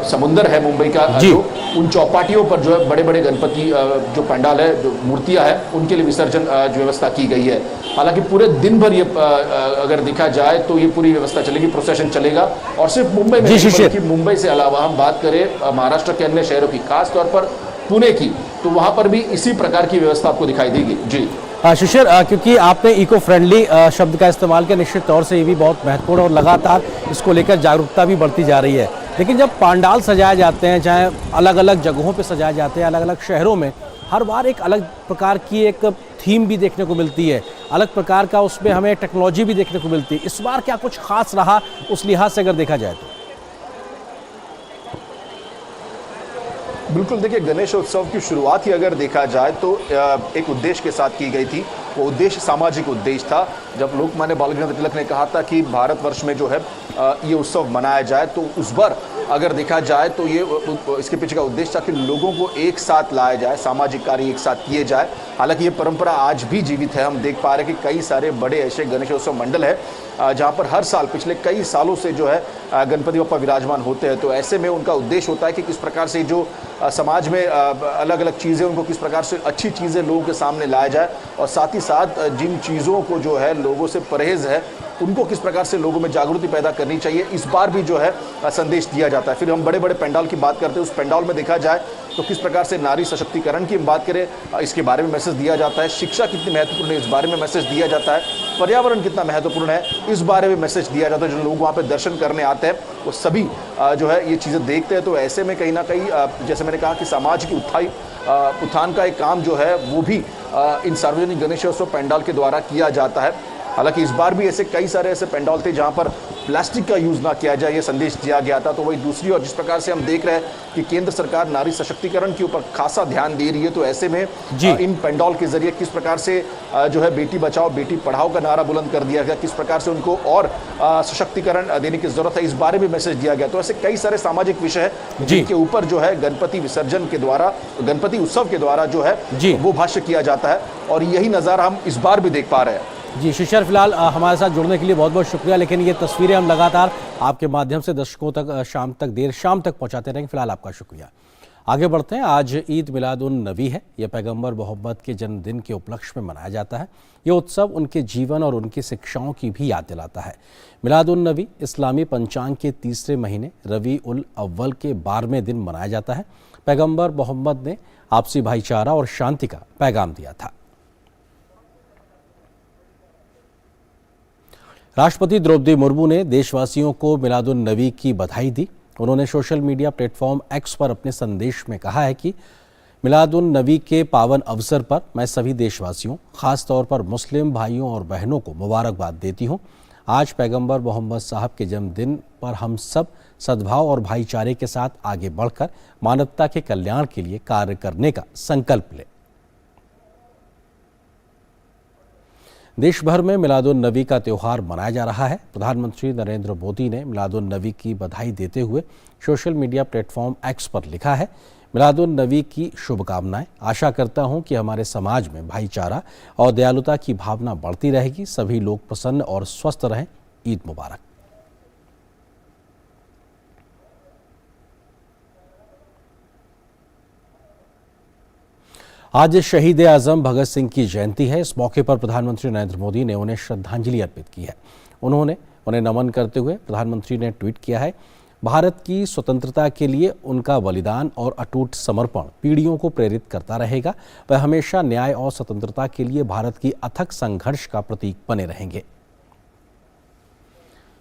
समुंदर है मुंबई का, जो उन चौपाटियों पर जो है बड़े बड़े गणपति जो पंडाल है, जो मूर्तियां हैं, उनके लिए विसर्जन व्यवस्था की गई है। हालांकि पूरे दिन भर ये अगर देखा जाए तो ये पूरी व्यवस्था चलेगी, प्रोसेशन चलेगा। और सिर्फ मुंबई में नहीं बल्कि मुंबई से अलावा हम बात करें महाराष्ट्र के अन्य शहरों की, खासतौर पर पुणे की, तो वहां पर भी इसी प्रकार की व्यवस्था आपको दिखाई देगी। जी शिशिर, क्योंकि आपने इको फ्रेंडली शब्द का इस्तेमाल किया, निश्चित तौर से ये भी बहुत महत्वपूर्ण और लगातार इसको लेकर जागरूकता भी बढ़ती जा रही है। लेकिन जब पंडाल सजाए जाते हैं, चाहे अलग अलग जगहों पे सजाए जाते हैं, अलग अलग शहरों में, हर बार एक अलग प्रकार की एक थीम भी देखने को मिलती है, अलग प्रकार का उसमें हमें टेक्नोलॉजी भी देखने को मिलती है। इस बार क्या कुछ खास रहा उस लिहाज से अगर देखा जाए तो? बिल्कुल, देखिए गणेश उत्सव की शुरुआत ही अगर देखा जाए तो एक उद्देश्य के साथ की गई थी। वो उद्देश्य सामाजिक उद्देश्य था। जब लोकमान्य बाल गंगाधर तिलक ने कहा था कि भारतवर्ष में जो है ये उत्सव मनाया जाए, तो उस बार अगर देखा जाए तो ये इसके पीछे का उद्देश्य था कि लोगों को एक साथ लाया जाए, सामाजिक कार्य एक साथ किए जाए। हालांकि ये परंपरा आज भी जीवित है। हम देख पा रहे हैं कि कई सारे बड़े ऐसे गणेशोत्सव मंडल है जहाँ पर हर साल पिछले कई सालों से जो है गणपति बप्पा विराजमान होते हैं। तो ऐसे में उनका उद्देश्य होता है कि किस प्रकार से जो समाज में अलग अलग चीज़ें, उनको किस प्रकार से अच्छी चीज़ें लोगों के सामने लाया जाए, और साथ ही साथ जिन चीज़ों को जो है लोगों से परहेज है, उनको किस प्रकार से लोगों में जागृति पैदा करनी चाहिए, इस बार भी जो है संदेश दिया जाता है। फिर हम बड़े बड़े पंडाल की बात करते हैं, उस पंडाल में देखा जाए तो किस प्रकार से नारी सशक्तिकरण की बात करें, इसके बारे में मैसेज दिया जाता है। शिक्षा कितनी महत्वपूर्ण है, इस बारे में मैसेज दिया जाता है। पर्यावरण कितना महत्वपूर्ण है, इस बारे में मैसेज दिया जाता है। जो लोग वहाँ पे दर्शन करने आते हैं वो सभी जो है ये चीज़ें देखते हैं। तो ऐसे में कहीं ना कहीं जैसे मैंने कहा कि समाज की उत्थान का एक काम जो है वो भी इन सार्वजनिक गणेशोत्सव पंडाल के द्वारा किया जाता है। हालांकि इस बार भी ऐसे कई सारे ऐसे पंडाल थे जहां पर प्लास्टिक का यूज ना किया जाए, ये संदेश दिया गया था। तो वही दूसरी और जिस प्रकार से हम देख रहे हैं कि केंद्र सरकार नारी सशक्तिकरण के ऊपर खासा ध्यान दे रही है, तो ऐसे में इन पंडाल के जरिए किस प्रकार से जो है बेटी बचाओ बेटी पढ़ाओ का नारा बुलंद कर दिया गया, किस प्रकार से उनको और सशक्तिकरण देने की जरूरत है, इस बारे में मैसेज दिया गया। तो ऐसे कई सारे सामाजिक विषय है जिनके ऊपर जो है गणपति विसर्जन के द्वारा, गणपति उत्सव के द्वारा जो है वो भाष्य किया जाता है, और यही नजारा हम इस बार भी देख पा रहे हैं। जी शिशिर, फिलहाल हमारे साथ जुड़ने के लिए बहुत बहुत शुक्रिया। लेकिन ये तस्वीरें हम लगातार आपके माध्यम से दर्शकों तक देर शाम तक पहुंचाते रहेंगे। फिलहाल आपका शुक्रिया। आगे बढ़ते हैं। आज ईद मिलाद उन नबी है। यह पैगंबर मोहम्मद के जन्मदिन के उपलक्ष्य में मनाया जाता है। ये उत्सव उनके जीवन और उनकी शिक्षाओं की भी याद दिलाता है। मिलाद उन नबी इस्लामी पंचांग के तीसरे महीने रबी उल अव्वल के 12वें दिन मनाया जाता है। पैगंबर मोहम्मद ने आपसी भाईचारा और शांति का पैगाम दिया था। राष्ट्रपति द्रौपदी मुर्मू ने देशवासियों को मिलादुन नबी की बधाई दी। उन्होंने सोशल मीडिया प्लेटफॉर्म एक्स पर अपने संदेश में कहा है कि मिलादुन नबी के पावन अवसर पर मैं सभी देशवासियों, खास तौर पर मुस्लिम भाइयों और बहनों को मुबारकबाद देती हूँ। आज पैगंबर मोहम्मद साहब के जन्मदिन पर हम सब सद्भाव और भाईचारे के साथ आगे बढ़कर मानवता के कल्याण के लिए कार्य करने का संकल्प लें। देश भर में मिलादुन नबी का त्यौहार मनाया जा रहा है। प्रधानमंत्री नरेंद्र मोदी ने मिलादुन नबी की बधाई देते हुए सोशल मीडिया प्लेटफॉर्म एक्स पर लिखा है, मिलादुन नबी की शुभकामनाएं। आशा करता हूं कि हमारे समाज में भाईचारा और दयालुता की भावना बढ़ती रहेगी। सभी लोग प्रसन्न और स्वस्थ रहें। ईद मुबारक। आज शहीद आजम भगत सिंह की जयंती है। इस मौके पर प्रधानमंत्री नरेंद्र मोदी ने उन्हें श्रद्धांजलि अर्पित की है। उन्हें नमन करते हुए प्रधानमंत्री ने ट्वीट किया है, भारत की स्वतंत्रता के लिए उनका बलिदान और अटूट समर्पण पीढ़ियों को प्रेरित करता रहेगा। वह हमेशा न्याय और स्वतंत्रता के लिए भारत की अथक संघर्ष का प्रतीक बने रहेंगे।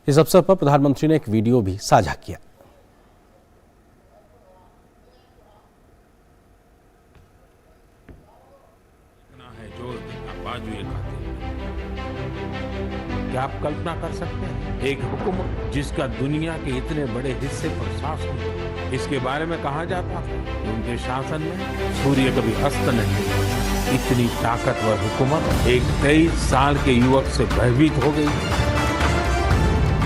इस अवसर पर प्रधानमंत्री ने एक वीडियो भी साझा किया। क्या आप कल्पना कर सकते हैं एक हुकूमत जिसका दुनिया के इतने बड़े हिस्से पर शासन है। इसके बारे में कहा जाता है कि उनके शासन में सूर्य कभी अस्त नहीं हुआ। इतनी ताकतवर हुकूमत एक 23 साल के युवक से भयभीत हो गई।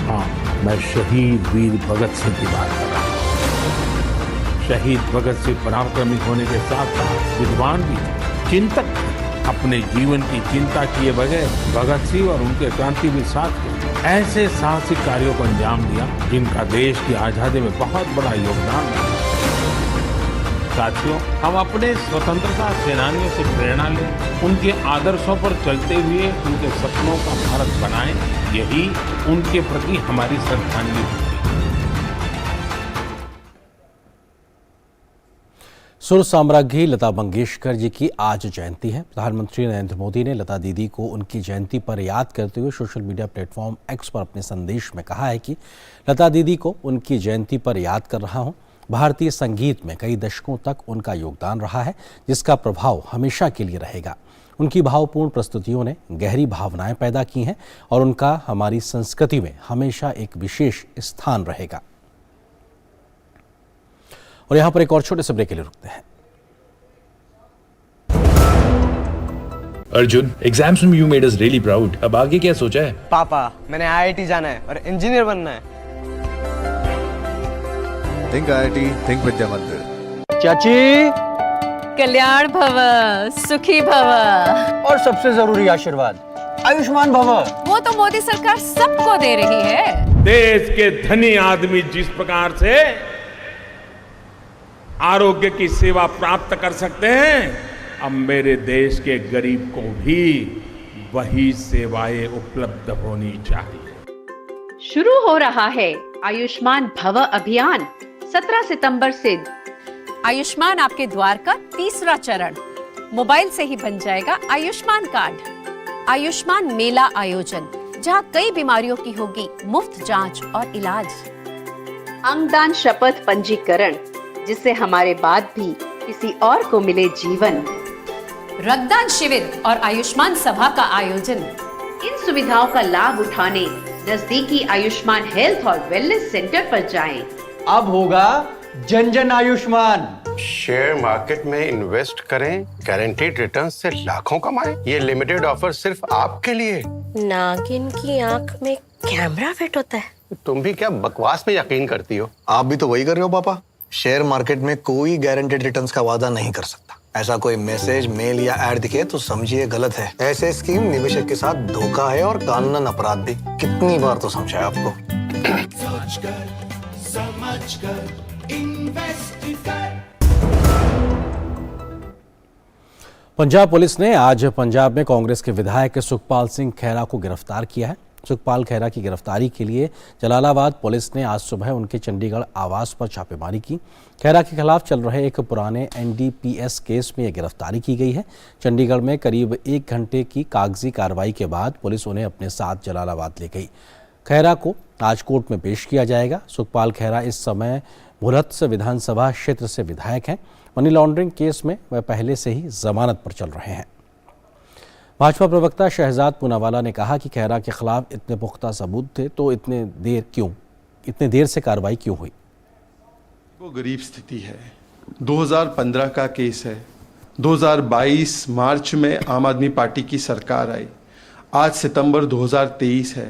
हाँ, मैं शहीद वीर भगत सिंह की बात कर रहा हूँ। शहीद भगत सिंह पराक्रमी होने के साथ साथ विद्वान भी थे, चिंतक थे। अपने जीवन की चिंता किए बगैर भगत सिंह और उनके क्रांतिवीर साथी ऐसे साहसिक कार्यों को अंजाम दिया जिनका देश की आजादी में बहुत बड़ा योगदान है। साथियों, हम अपने स्वतंत्रता सेनानियों से प्रेरणा लें, उनके आदर्शों पर चलते हुए उनके सपनों का भारत बनाएं। यही उनके प्रति हमारी श्रद्धांजलि है। सुर साम्राज्ञी लता मंगेशकर जी की आज जयंती है। प्रधानमंत्री नरेंद्र मोदी ने लता दीदी को उनकी जयंती पर याद करते हुए सोशल मीडिया प्लेटफॉर्म एक्स पर अपने संदेश में कहा है कि लता दीदी को उनकी जयंती पर याद कर रहा हूं। भारतीय संगीत में कई दशकों तक उनका योगदान रहा है, जिसका प्रभाव हमेशा के लिए रहेगा। उनकी भावपूर्ण प्रस्तुतियों ने गहरी भावनाएं पैदा की हैं और उनका हमारी संस्कृति में हमेशा एक विशेष स्थान रहेगा। और यहां पर एक और छोटे से ब्रेक के लिए रुकते हैं। अर्जुन, एग्जाम्स में you made us really proud. अब आगे क्या सोचा है? पापा, मैंने IIT जाना है और इंजीनियर बनना है। Think IIT, think विद्या मंदिर। चाची, कल्याण भव, सुखी भव और सबसे जरूरी आशीर्वाद, आयुष्मान भव। वो तो मोदी सरकार सबको दे रही है। देश के धनी आदमी जिस प्रकार से आरोग्य की सेवा प्राप्त कर सकते हैं, अब मेरे देश के गरीब को भी वही सेवाएं उपलब्ध होनी चाहिए। शुरू हो रहा है आयुष्मान भव अभियान 17 सितंबर से। आयुष्मान आपके द्वार का तीसरा चरण। मोबाइल से ही बन जाएगा आयुष्मान कार्ड। आयुष्मान मेला आयोजन, जहां कई बीमारियों की होगी मुफ्त जांच और इलाज। अंगदान शपथ पंजीकरण, जिससे हमारे बाद भी किसी और को मिले जीवन। रक्तदान शिविर और आयुष्मान सभा का आयोजन। इन सुविधाओं का लाभ उठाने नजदीकी आयुष्मान हेल्थ और वेलनेस सेंटर पर जाएं। अब होगा जन जन आयुष्मान। शेयर मार्केट में इन्वेस्ट करें, गारंटीड रिटर्न से लाखों कमाएं। ये लिमिटेड ऑफर सिर्फ आपके लिए। नागिन की आंख में कैमरा फिट होता है। तुम भी क्या बकवास पे यकीन करती हो? आप भी तो वही कर रहे हो पापा। शेयर मार्केट में कोई गारंटेड रिटर्न्स का वादा नहीं कर सकता। ऐसा कोई मैसेज, मेल या ऐड दिखे तो समझिए गलत है। ऐसे स्कीम निवेशक के साथ धोखा है और कानूनन अपराध भी। कितनी बार तो समझाया आपको। समझकर इन्वेस्ट कर। पंजाब पुलिस ने आज पंजाब में कांग्रेस के विधायक सुखपाल सिंह खैरा को गिरफ्तार किया है। सुखपाल खैरा की गिरफ्तारी के लिए जलालाबाद पुलिस ने आज सुबह उनके चंडीगढ़ आवास पर छापेमारी की। खैरा के खिलाफ चल रहे एक पुराने NDPS केस में यह गिरफ्तारी की गई है। चंडीगढ़ में करीब 1 घंटे की कागजी कार्रवाई के बाद पुलिस उन्हें अपने साथ जलालाबाद ले गई। खैरा को आज कोर्ट में पेश किया जाएगा। सुखपाल खैरा इस समय भुलत्स विधानसभा क्षेत्र से विधायक हैं। मनी लॉन्ड्रिंग केस में वह पहले से ही जमानत पर चल रहे हैं। भाजपा प्रवक्ता शहजाद पूनावाला ने कहा कि खैरा के खिलाफ इतने पुख्ता सबूत थे तो इतने देर से कार्रवाई क्यों हुई? वो गरीब स्थिति है। 2015 का केस है। 2022 मार्च में आम आदमी पार्टी की सरकार आई। आज सितंबर 2023 है।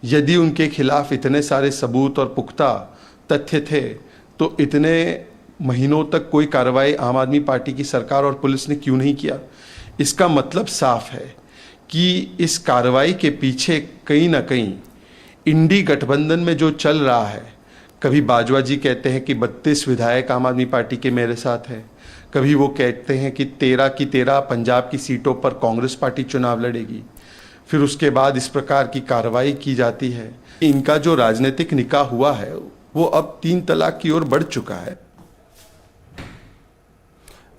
यदि उनके खिलाफ इतने सारे सबूत और पुख्ता तथ्य थे तो इतने महीनों तक कोई कार्रवाई आम आदमी पार्टी की सरकार और पुलिस ने क्यों नहीं किया? इसका मतलब साफ है कि इस कार्रवाई के पीछे कहीं ना कहीं इंडी गठबंधन में जो चल रहा है, कभी बाजवा जी कहते हैं कि 32 विधायक आम आदमी पार्टी के मेरे साथ हैं, कभी वो कहते हैं कि 13 की 13 पंजाब की सीटों पर कांग्रेस पार्टी चुनाव लड़ेगी, फिर उसके बाद इस प्रकार की कार्रवाई की जाती है। इनका जो राजनीतिक निकाह हुआ है वो अब 3 तलाक की ओर बढ़ चुका है।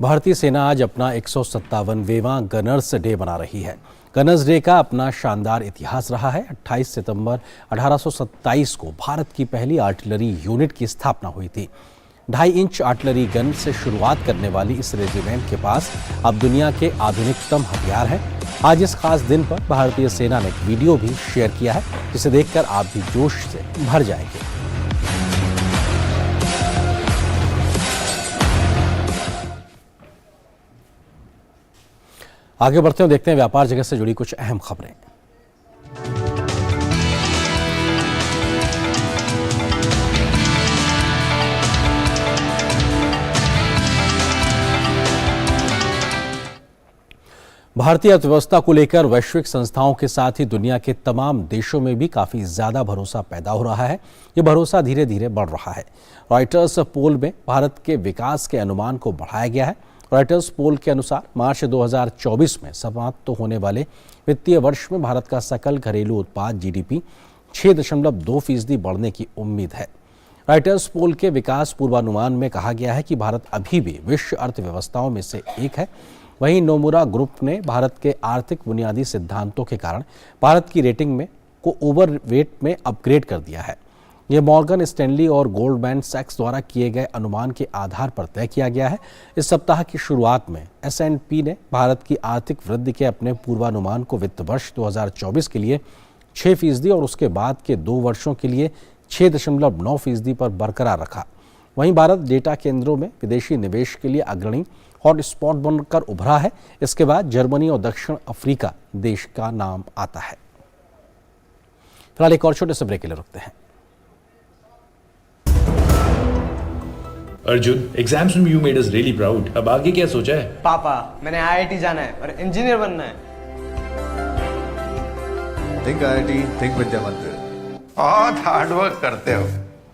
भारतीय सेना आज अपना 157वां गनर्स डे मना रही है। गनर्स डे का अपना शानदार इतिहास रहा है। 28 सितंबर 1827 को भारत की पहली आर्टिलरी यूनिट की स्थापना हुई थी। 2.5 इंच आर्टिलरी गन से शुरुआत करने वाली इस रेजिमेंट के पास अब दुनिया के आधुनिकतम हथियार हैं। आज इस खास दिन पर भारतीय सेना ने एक वीडियो भी शेयर किया है, जिसे देखकर आप भी जोश से भर जाएंगे। आगे बढ़ते हैं, देखते हैं व्यापार जगत से जुड़ी कुछ अहम खबरें। भारतीय अर्थव्यवस्था को लेकर वैश्विक संस्थाओं के साथ ही दुनिया के तमाम देशों में भी काफी ज्यादा भरोसा पैदा हो रहा है। ये भरोसा धीरे धीरे बढ़ रहा है। रॉयटर्स पोल में भारत के विकास के अनुमान को बढ़ाया गया है। रॉयटर्स पोल के अनुसार मार्च 2024 में समाप्त होने वाले वित्तीय वर्ष में भारत का सकल घरेलू उत्पाद जीडीपी 6.2% बढ़ने की उम्मीद है। रॉयटर्स पोल के विकास पूर्वानुमान में कहा गया है कि भारत अभी भी विश्व अर्थव्यवस्थाओं में से एक है। वहीं नोमुरा ग्रुप ने भारत के आर्थिक बुनियादी सिद्धांतों के कारण भारत की रेटिंग में को ओवरवेट में अपग्रेड कर दिया है। यह मॉर्गन स्टैनली और गोल्डमैन सैक्स द्वारा किए गए अनुमान के आधार पर तय किया गया है। इस सप्ताह की शुरुआत में S&P ने भारत की आर्थिक वृद्धि के अपने पूर्वानुमान को वित्त वर्ष 2024 के लिए 6% और उसके बाद के 2 वर्षों के लिए 6.9% पर बरकरार रखा। वहीं भारत डेटा केंद्रों में विदेशी निवेश के लिए अग्रणी हॉटस्पॉट बनकर उभरा है। इसके बाद जर्मनी और दक्षिण अफ्रीका देश का नाम आता है। फिलहाल एक और छोटे से ब्रेक के लिए रुकते हैं। अर्जुन, एग्जाम्स में you made us really proud. अब आगे क्या सोचा है? पापा, मैंने IIT जाना है और इंजीनियर बनना है। थिंक IIT, थिंक विद्या मंदिर। बहुत हार्ड वर्क करते हो,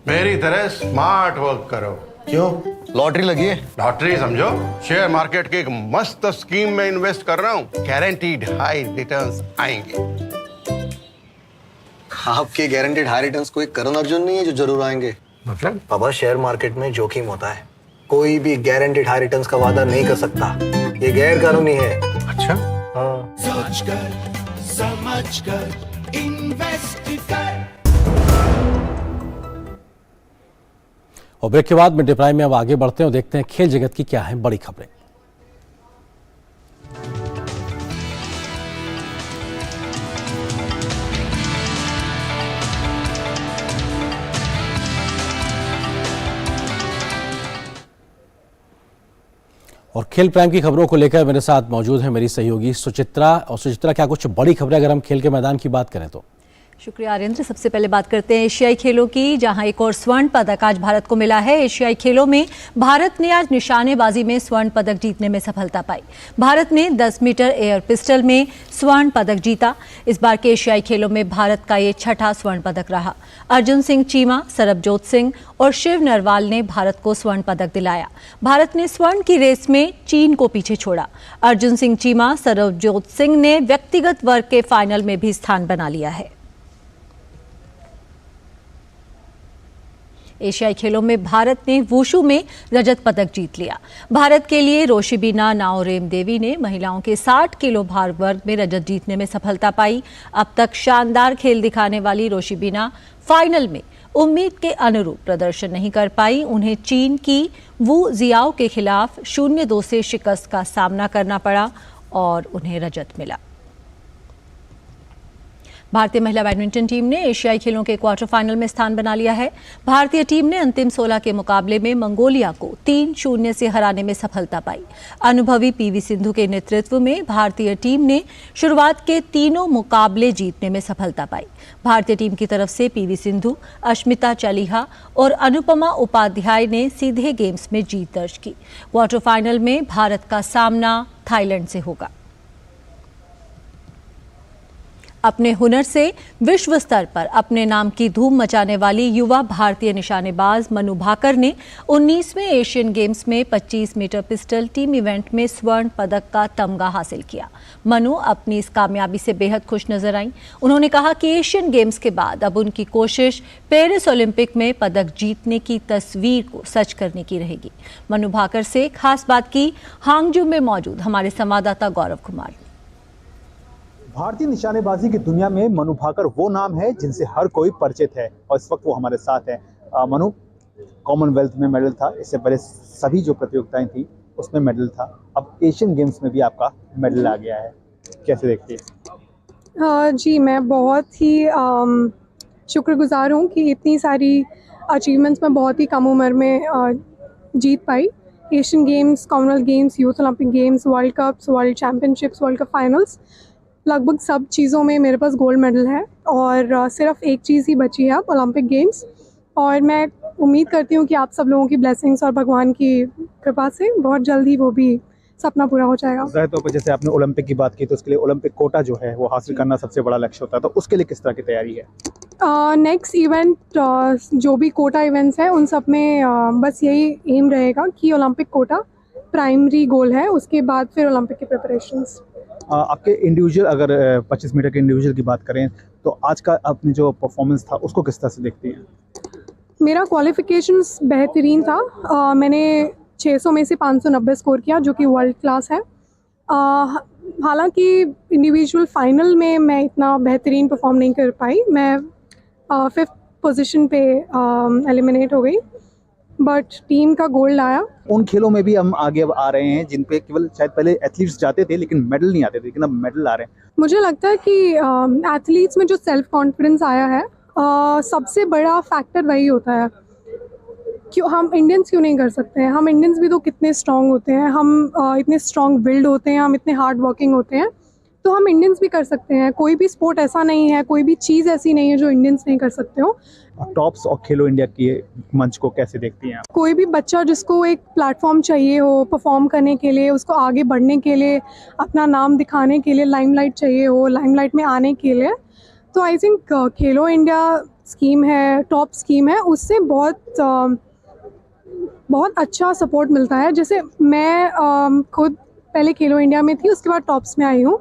मेरी तरह स्मार्ट वर्क करो। क्यों? लॉटरी लगी है? लॉटरी समझो, शेयर मार्केट की एक मस्त स्कीम में इन्वेस्ट कर रहा हूँ। गारंटीड हाई रिटर्न्स आएंगे। आपके गारंटीड हाई रिटर्न्स कोई करण अर्जुन नहीं है जो जरूर आएंगे। मतलब? पापा, शेयर मार्केट में जोखिम होता है। कोई भी गारंटीड हाई रिटर्न्स का वादा नहीं कर सकता। ये गैर कानूनी है। अच्छा? हाँ। सोचकर समझकर इन्वेस्ट कर। और ब्रेक के बाद मिड डे प्राइम में अब आगे बढ़ते हैं और देखते हैं खेल जगत की क्या है बड़ी खबरें। और खेल प्राइम की खबरों को लेकर मेरे साथ मौजूद है मेरी सहयोगी सुचित्रा। और सुचित्रा, क्या कुछ बड़ी खबरें अगर हम खेल के मैदान की बात करें तो? शुक्रिया आर्येंद्र। सबसे पहले बात करते हैं एशियाई खेलों की, जहां एक और स्वर्ण पदक आज भारत को मिला है। एशियाई खेलों में भारत ने आज निशानेबाजी में स्वर्ण पदक जीतने में सफलता पाई। भारत ने 10 मीटर एयर पिस्टल में स्वर्ण पदक जीता। इस बार के एशियाई खेलों में भारत का ये 6ठा स्वर्ण पदक रहा। अर्जुन सिंह चीमा, सरबजोत सिंह और शिव नरवाल ने भारत को स्वर्ण पदक दिलाया। भारत ने स्वर्ण की रेस में चीन को पीछे छोड़ा। अर्जुन सिंह चीमा, सरबजोत सिंह ने व्यक्तिगत वर्ग के फाइनल में भी स्थान बना लिया है। एशियाई खेलों में भारत ने वुशु में रजत पदक जीत लिया। भारत के लिए रोशिबिना नाओरेम देवी ने महिलाओं के 60 किलो भार वर्ग में रजत जीतने में सफलता पाई। अब तक शानदार खेल दिखाने वाली रोशिबिना फाइनल में उम्मीद के अनुरूप प्रदर्शन नहीं कर पाई। उन्हें चीन की वू जियाओ के खिलाफ 0-2 से शिकस्त का सामना करना पड़ा और उन्हें रजत मिला। भारतीय महिला बैडमिंटन टीम ने एशियाई खेलों के क्वार्टर फाइनल में स्थान बना लिया है। भारतीय टीम ने अंतिम 16 के मुकाबले में मंगोलिया को 3-0 से हराने में सफलता पाई। अनुभवी पीवी सिंधु के नेतृत्व में भारतीय टीम ने शुरुआत के तीनों मुकाबले जीतने में सफलता पाई। भारतीय टीम की तरफ से पीवी सिंधु, अश्मिता चालिहा और अनुपमा उपाध्याय ने सीधे गेम्स में जीत दर्ज की। क्वार्टर फाइनल में भारत का सामना थाईलैंड से होगा। अपने हुनर से विश्व स्तर पर अपने नाम की धूम मचाने वाली युवा भारतीय निशानेबाज मनु भाकर ने 19वें एशियन गेम्स में 25 मीटर पिस्टल टीम इवेंट में स्वर्ण पदक का तमगा हासिल किया। मनु अपनी इस कामयाबी से बेहद खुश नजर आईं। उन्होंने कहा कि एशियन गेम्स के बाद अब उनकी कोशिश पेरिस ओलंपिक में पदक जीतने की तस्वीर को सच करने की रहेगी। मनु भाकर से खास बात की हांगजू में मौजूद हमारे संवाददाता गौरव कुमार। भारतीय निशानेबाजी की दुनिया में मनु भाकर वो नाम है जिनसे हर कोई परिचित है और इस वक्त वो हमारे साथ है। मनु, कॉमनवेल्थ में मेडल था, इससे पहले सभी जो प्रतियोगिताएं थी उसमें मेडल था, अब एशियन गेम्स में भी आपका मेडल आ गया है, कैसे देखती है? जी, मैं बहुत ही शुक्रगुजार हूँ कि इतनी सारी अचीवमेंट्स मैं बहुत ही कम उम्र में जीत पाई। Asian Games, Commonwealth Games, Youth Olympic Games, World Cups, World Championships, World Cup finals, लगभग सब चीज़ों में मेरे पास गोल्ड मेडल है और सिर्फ एक चीज़ ही बची है अब, ओलंपिक गेम्स। और मैं उम्मीद करती हूँ कि आप सब लोगों की ब्लेसिंग्स और भगवान की कृपा से बहुत जल्द ही वो भी सपना पूरा हो जाएगा। ज़ाहिर तौर पर जैसे आपने ओलंपिक की बात की तो उसके लिए ओलंपिक कोटा जो है वो हासिल करना सबसे बड़ा लक्ष्य होता है, तो उसके लिए किस तरह की तैयारी है? नेक्स्ट इवेंट जो भी कोटा इवेंट्स हैं उन सब में बस यही एम रहेगा कि ओलंपिक कोटा प्राइमरी गोल है, उसके बाद फिर ओलंपिक की प्रिपरेशंस। आपके इंडिविजुअल, अगर 25 मीटर के इंडिविजुअल की बात करें तो आज का अपनी जो परफॉर्मेंस था उसको किस तरह से देखती हैं? मेरा क्वालिफिकेशंस बेहतरीन था। मैंने 600 में से 590 स्कोर किया जो कि वर्ल्ड क्लास है। हालांकि इंडिविजुअल फाइनल में मैं इतना बेहतरीन परफॉर्म नहीं कर पाई, मैं 5th पोजीशन पे एलिमिनेट हो गई, बट टीम का गोल्ड आया। उन खेलों में भी हम आगे अब आ रहे हैं जिन पे केवल शायद पहले एथलीट्स जाते थे लेकिन मेडल नहीं आते थे, लेकिन अब मेडल आ रहे हैं। मुझे लगता है कि एथलीट्स में जो सेल्फ कॉन्फिडेंस आया है सबसे बड़ा फैक्टर वही होता है। क्यों हम इंडियंस क्यों नहीं कर सकते हैं? हम इंडियंस भी तो कितने स्ट्रॉन्ग होते हैं, हम इतने स्ट्रॉन्ग बिल्ड होते हैं, हम इतने हार्ड वर्किंग होते हैं, तो हम इंडियंस भी कर सकते हैं। कोई भी स्पोर्ट ऐसा नहीं है, कोई भी चीज़ ऐसी नहीं है जो इंडियंस नहीं कर सकते हो। टॉप्स और खेलो इंडिया की मंच को कैसे देखती हैं आप? कोई भी बच्चा जिसको एक प्लेटफॉर्म चाहिए हो परफॉर्म करने के लिए, उसको आगे बढ़ने के लिए, अपना नाम दिखाने के लिए लाइमलाइट चाहिए हो, लाइमलाइट में आने के लिए, तो I think Khelo India scheme है, टॉप स्कीम है, उससे बहुत अच्छा सपोर्ट मिलता है। जैसे मैं खुद पहले खेलो इंडिया में थी, उसके बाद टॉप्स में आई हूँ,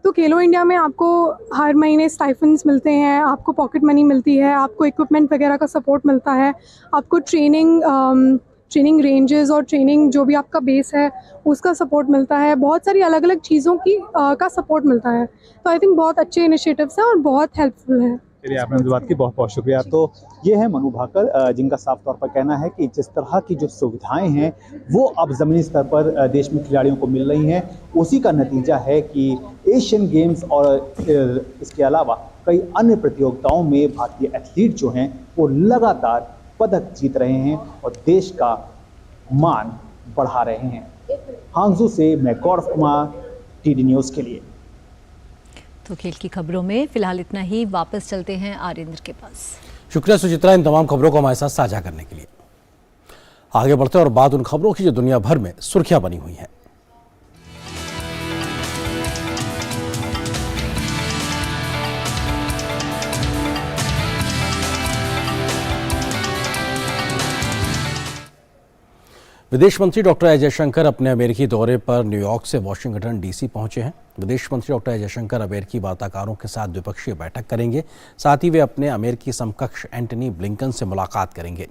तो खेलो इंडिया में आपको हर महीने स्टाइफंड्स मिलते हैं, आपको पॉकेट मनी मिलती है, आपको इक्विपमेंट वगैरह का सपोर्ट मिलता है, आपको ट्रेनिंग रेंजेस और ट्रेनिंग जो भी आपका बेस है उसका सपोर्ट मिलता है, बहुत सारी अलग अलग चीज़ों की का सपोर्ट मिलता है। तो आई थिंक बहुत अच्छे इनिशिएटिव्स हैं और बहुत हेल्पफुल है। चलिए, आपने मुझे बात की, बहुत बहुत शुक्रिया। तो ये है मनु भाकर जिनका साफ तौर पर कहना है कि जिस तरह की जो सुविधाएं हैं वो अब ज़मीनी स्तर पर देश में खिलाड़ियों को मिल रही हैं, उसी का नतीजा है कि एशियन गेम्स और इसके अलावा कई अन्य प्रतियोगिताओं में भारतीय एथलीट जो हैं वो लगातार पदक जीत रहे हैं और देश का मान बढ़ा रहे हैं। हांगझू से मैं गौरव कुमार, टीडी न्यूज़ के लिए। तो खेल की खबरों में फिलहाल इतना ही, वापस चलते हैं आर्येंद्र के पास। शुक्रिया सुचित्रा, इन तमाम खबरों को हमारे साथ साझा करने के लिए। आगे बढ़ते हैं और बात उन खबरों की जो दुनिया भर में सुर्खियां बनी हुई हैं। विदेश मंत्री डॉक्टर एस जयशंकर अपने अमेरिकी दौरे पर न्यूयॉर्क से वाशिंगटन डीसी पहुंचे हैं। विदेश मंत्री डॉक्टर एस जयशंकर अमेरिकी वार्ताकारों के साथ द्विपक्षीय बैठक करेंगे, साथ ही वे अपने अमेरिकी समकक्ष एंटनी ब्लिंकन से मुलाकात करेंगे।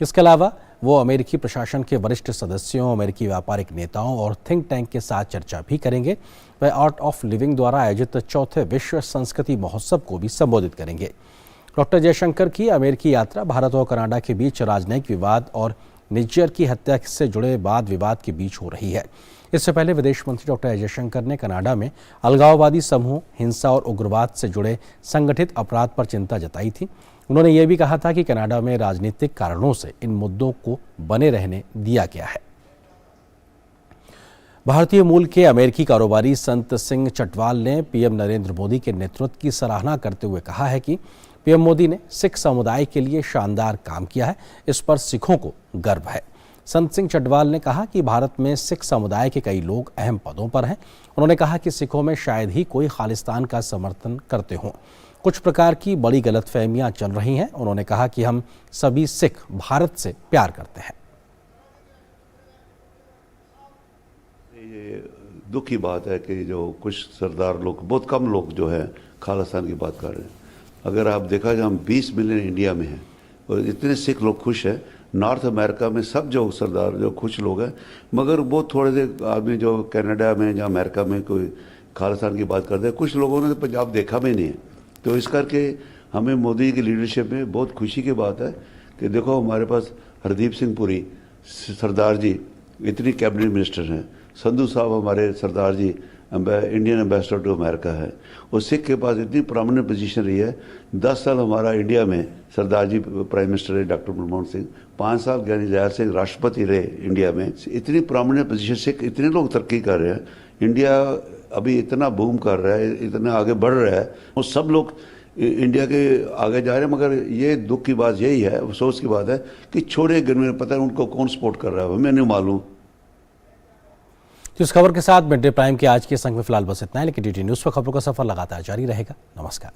इसके अलावा वो अमेरिकी प्रशासन के वरिष्ठ सदस्यों, अमेरिकी व्यापारिक नेताओं और थिंक टैंक के साथ चर्चा भी करेंगे। वे आर्ट ऑफ लिविंग द्वारा आयोजित 4थे विश्व संस्कृति महोत्सव को भी संबोधित करेंगे। डॉक्टर जयशंकर की अमेरिकी यात्रा भारत और कनाडा के बीच राजनयिक विवाद और निज्जर की हत्या से जुड़े वाद विवाद के बीच हो रही है। इससे पहले विदेश मंत्री डॉक्टर एस जयशंकर ने कनाडा में अलगाववादी समूह, हिंसा और उग्रवाद से जुड़े संगठित अपराध पर चिंता जताई थी। उन्होंने ये भी कहा था कि कनाडा में राजनीतिक कारणों से इन मुद्दों को बने रहने दिया गया है। भारतीय मूल के अमेरिकी कारोबारी संत सिंह चटवाल ने पीएम नरेंद्र मोदी के नेतृत्व की सराहना करते हुए कहा है कि पीएम मोदी ने सिख समुदाय के लिए शानदार काम किया है, इस पर सिखों को गर्व है। संत सिंह चटवाल ने कहा कि भारत में सिख समुदाय के कई लोग अहम पदों पर हैं। उन्होंने कहा कि सिखों में शायद ही कोई खालिस्तान का समर्थन करते हों, कुछ प्रकार की बड़ी गलतफहमियां चल रही हैं। उन्होंने कहा कि हम सभी सिख भारत से प्यार करते हैं। ये दुख की बात है कि जो कुछ सरदार लोग, बहुत कम लोग जो है खालिस्तान की बात कर रहे हैं। अगर आप देखा जाए, हम 20 मिलियन इंडिया में हैं और इतने सिख लोग खुश हैं। नॉर्थ अमेरिका में सब जो सरदार जो खुश लोग हैं, मगर बहुत थोड़े से आदमी जो कनाडा में या अमेरिका में कोई खालिस्तान की बात करते हैं। कुछ लोगों ने तो पंजाब देखा भी नहीं है। तो इस करके हमें मोदी की लीडरशिप में बहुत खुशी की बात है कि देखो हमारे पास हरदीप सिंह पुरी सरदार जी इतनी कैबिनेट मिनिस्टर हैं, संधू साहब हमारे सरदार जी इंडियन एम्बेसडर टू अमेरिका है, और सिख के पास इतनी प्रोमिनेंट पोजीशन रही है। 10 साल हमारा इंडिया में सरदार जी प्राइम मिनिस्टर है, डॉक्टर मनमोहन सिंह 5 साल ज्ञानी जयाल सिंह राष्ट्रपति रहे इंडिया में। इतनी प्रोमिनेंट पोजीशन से इतने लोग तरक्की कर रहे हैं, इंडिया अभी इतना बूम कर रहा है, इतना आगे बढ़ रहा है, वो सब लोग इंडिया के आगे जा रहे हैं। मगर ये दुख की बात यही है, अफसोस की बात है कि छोटे घर में पता है उनको कौन सपोर्ट कर रहा है, हमें नहीं मालूम। तो इस खबर के साथ मिड डे प्राइम के आज के संग में फिलहाल बस इतना है, लेकिन DD न्यूज़ पर खबरों का सफर लगातार जारी रहेगा। नमस्कार।